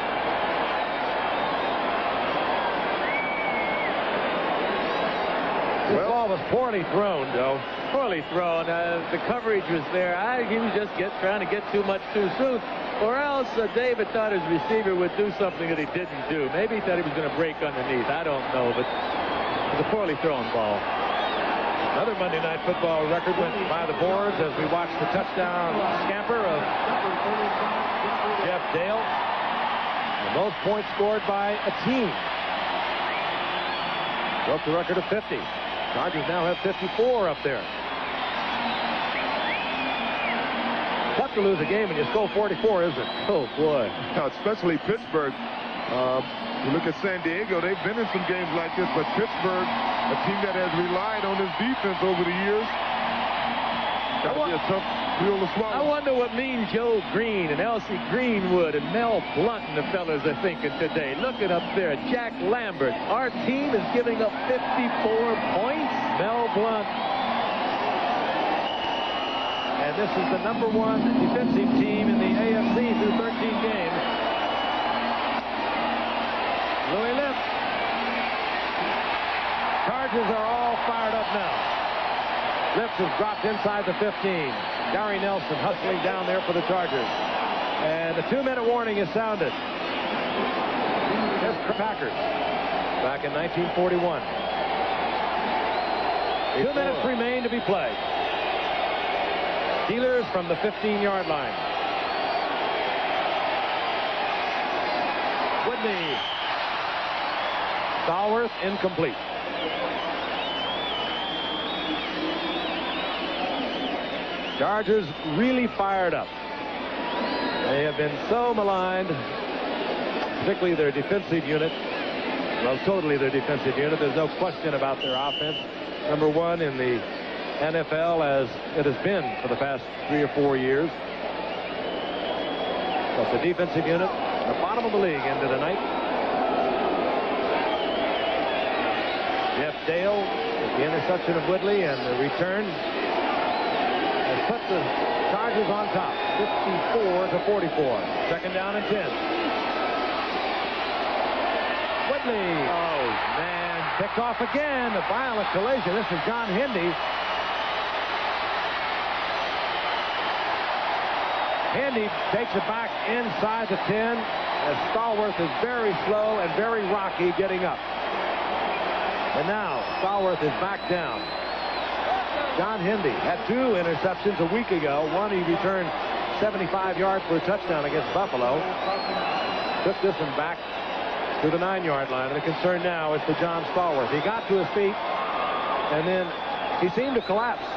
This ball was poorly thrown, Joe. Poorly thrown. The coverage was there. He was just trying to get too much too soon. Or else David thought his receiver would do something that he didn't do. Maybe he thought he was going to break underneath. I don't know, but it was a poorly thrown ball. Another Monday Night Football record went by the boards as we watched the touchdown scamper of Jeff Dale. The most points scored by a team. Broke the record of 50. Chargers now have 54 up there. tough to lose a game when you score 44, isn't it? Oh, boy. Now, especially Pittsburgh. You look at San Diego, they've been in some games like this, but Pittsburgh, a team that has relied on his defense over the years, that would be a tough pill to swallow. I wonder what Mean Joe Green and Elsie Greenwood and Mel Blunt and the fellas are thinking today. Looking up there, Jack Lambert. Our team is giving up 54 points. Mel Blunt. And this is the #1 defensive team in the AFC through 13 games. Louis Lips. Chargers are all fired up now. Lips has dropped inside the 15. Gary Nelson hustling down there for the Chargers. And the 2-minute warning is sounded. Here's the Packers back in 1941. 2 minutes remain to be played. Steelers from the 15-yard line. Whitney. Stallworth incomplete. Chargers really fired up. They have been so maligned, particularly their defensive unit. Well, totally their defensive unit. There's no question about their offense. #1 in the NFL as it has been for the past 3 or 4 years. But the defensive unit, the bottom of the league into the night. Jeff Dale with the interception of Woodley and the return has put the Chargers on top, 54-44. Second down and 10. Whitley. Oh, man. Picked off again. A violent collision. This is John Hendy. Hendy takes it back inside the 10 as Stallworth is very slow and very rocky getting up. And now Stallworth is back down. John Hendy had 2 interceptions a week ago. One he returned 75 yards for a touchdown against Buffalo. Took this one back to the 9-yard line. And the concern now is for John Stallworth. He got to his feet and then he seemed to collapse.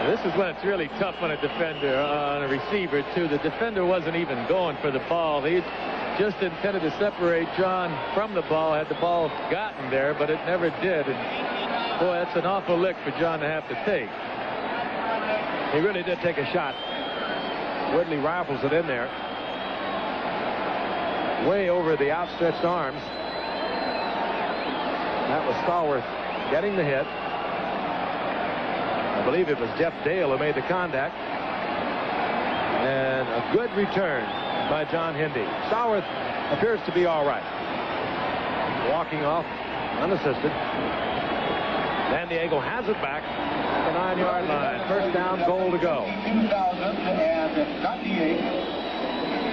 This is when it's really tough on a defender, on a receiver, too. The defender wasn't even going for the ball. He just intended to separate John from the ball, had the ball gotten there, but it never did. And boy, that's an awful lick for John to have to take. He really did take a shot. Woodley rifles it in there. Way over the outstretched arms. That was Stallworth getting the hit. I believe it was Jeff Dale who made the contact. And a good return by John Hendy. Stallworth appears to be all right. Walking off unassisted. San Diego has it back at the 9-yard line. First down, goal to go. 2098.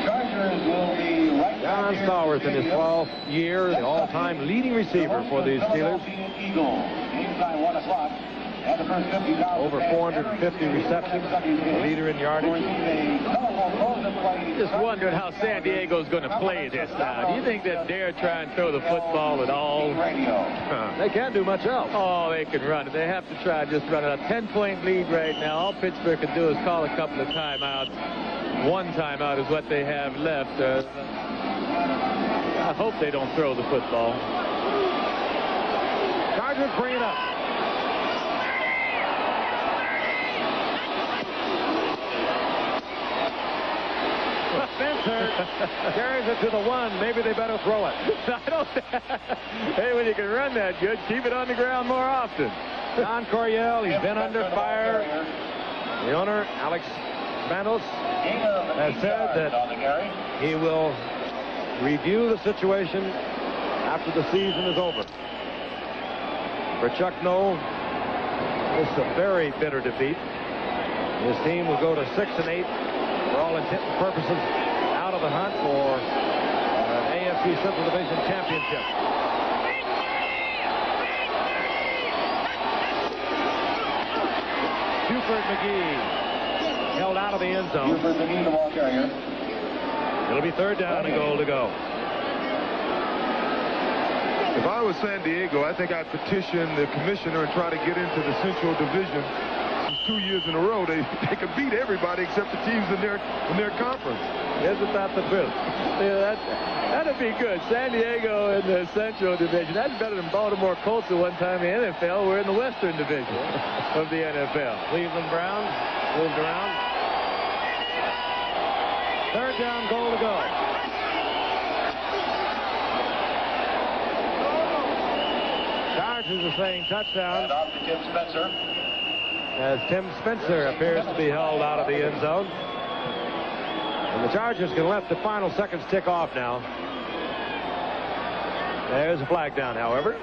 Chargers will be right John Stallworth in his 12th year, the all-time leading receiver for the Steelers. Eagles. Game time 1 o'clock. Over 450 receptions, leader in yardage. Just wondered how San Diego's going to play this time. Do you think they dare try and throw the football at all? They can't do much else. Oh, they can run it. They have to try and just run it. A 10-point lead right now. All Pittsburgh can do is call a couple of timeouts. 1 timeout is what they have left. I hope they don't throw the football. Chargers bring it up. Spencer carries it to the 1. Maybe they better throw it. I don't. Hey, when you can run that good, keep it on the ground more often. Don Coryell, he's been under fire. The owner, Alex Manos, has said that he will review the situation after the season is over. For Chuck Noll, this is a very bitter defeat. His team will go to 6-8 for all intent and purposes, out of the hunt for an AFC Central Division championship. Buford McGee held out of the end zone. Buford McGee, the ball carrier. It'll be 3rd down and goal to go. If I was San Diego, I think I'd petition the commissioner and try to get into the Central Division. Since 2 years in a row, they can beat everybody except the teams in their conference. Isn't that the truth? Yeah, that'd be good. San Diego in the Central Division. That's better than Baltimore Colts at one time in the NFL. We're in the Western Division of the NFL. Cleveland Browns moved around. Third down, goal to go. Chargers are saying touchdown. And off to Tim Spencer. As Tim Spencer appears to be held out of the end zone. And the Chargers can let the final seconds tick off now. There's a flag down, however.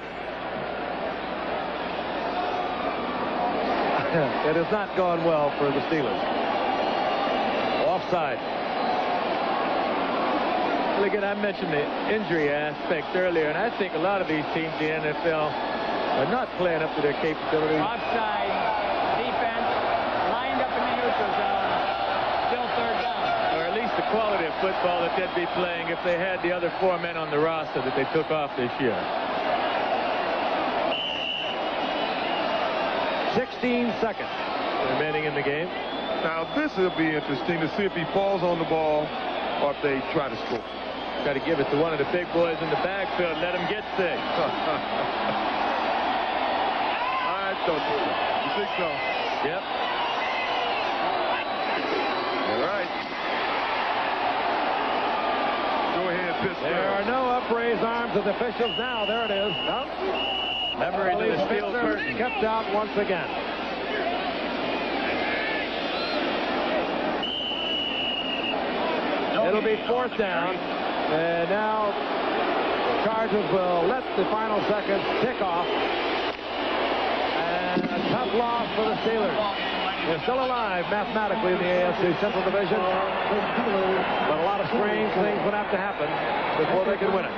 It has not gone well for the Steelers. Offside. Well, again, I mentioned the injury aspect earlier, and I think a lot of these teams in the NFL are not playing up to their capabilities. Offside. Defense lined up in the neutral zone. Still third down. Or at least the quality of football that they'd be playing if they had the other 4 men on the roster that they took off this year. 16 seconds remaining in the game. Now, this will be interesting to see if he falls on the ball or if they try to score. Got to give it to one of the big boys in the backfield. Let him get sick. I thought so. You think so? Yep. All right. Go ahead, Pittsburgh. There are no upraised arms of the officials now. There it is. No. Memory to the steel curtain. Kept out once again. It'll be fourth down. And now the Chargers will let the final seconds tick off. And a tough loss for the Steelers. They're still alive mathematically in the AFC Central Division. But a lot of strange things would have to happen before they could win it.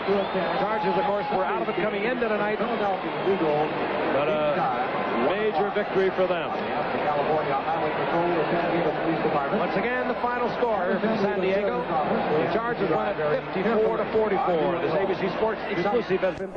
Chargers, of course, were out of it coming into tonight. But a major victory for them. Once again, the final score from San Diego. The Chargers won it 54-44. This ABC Sports exclusive has been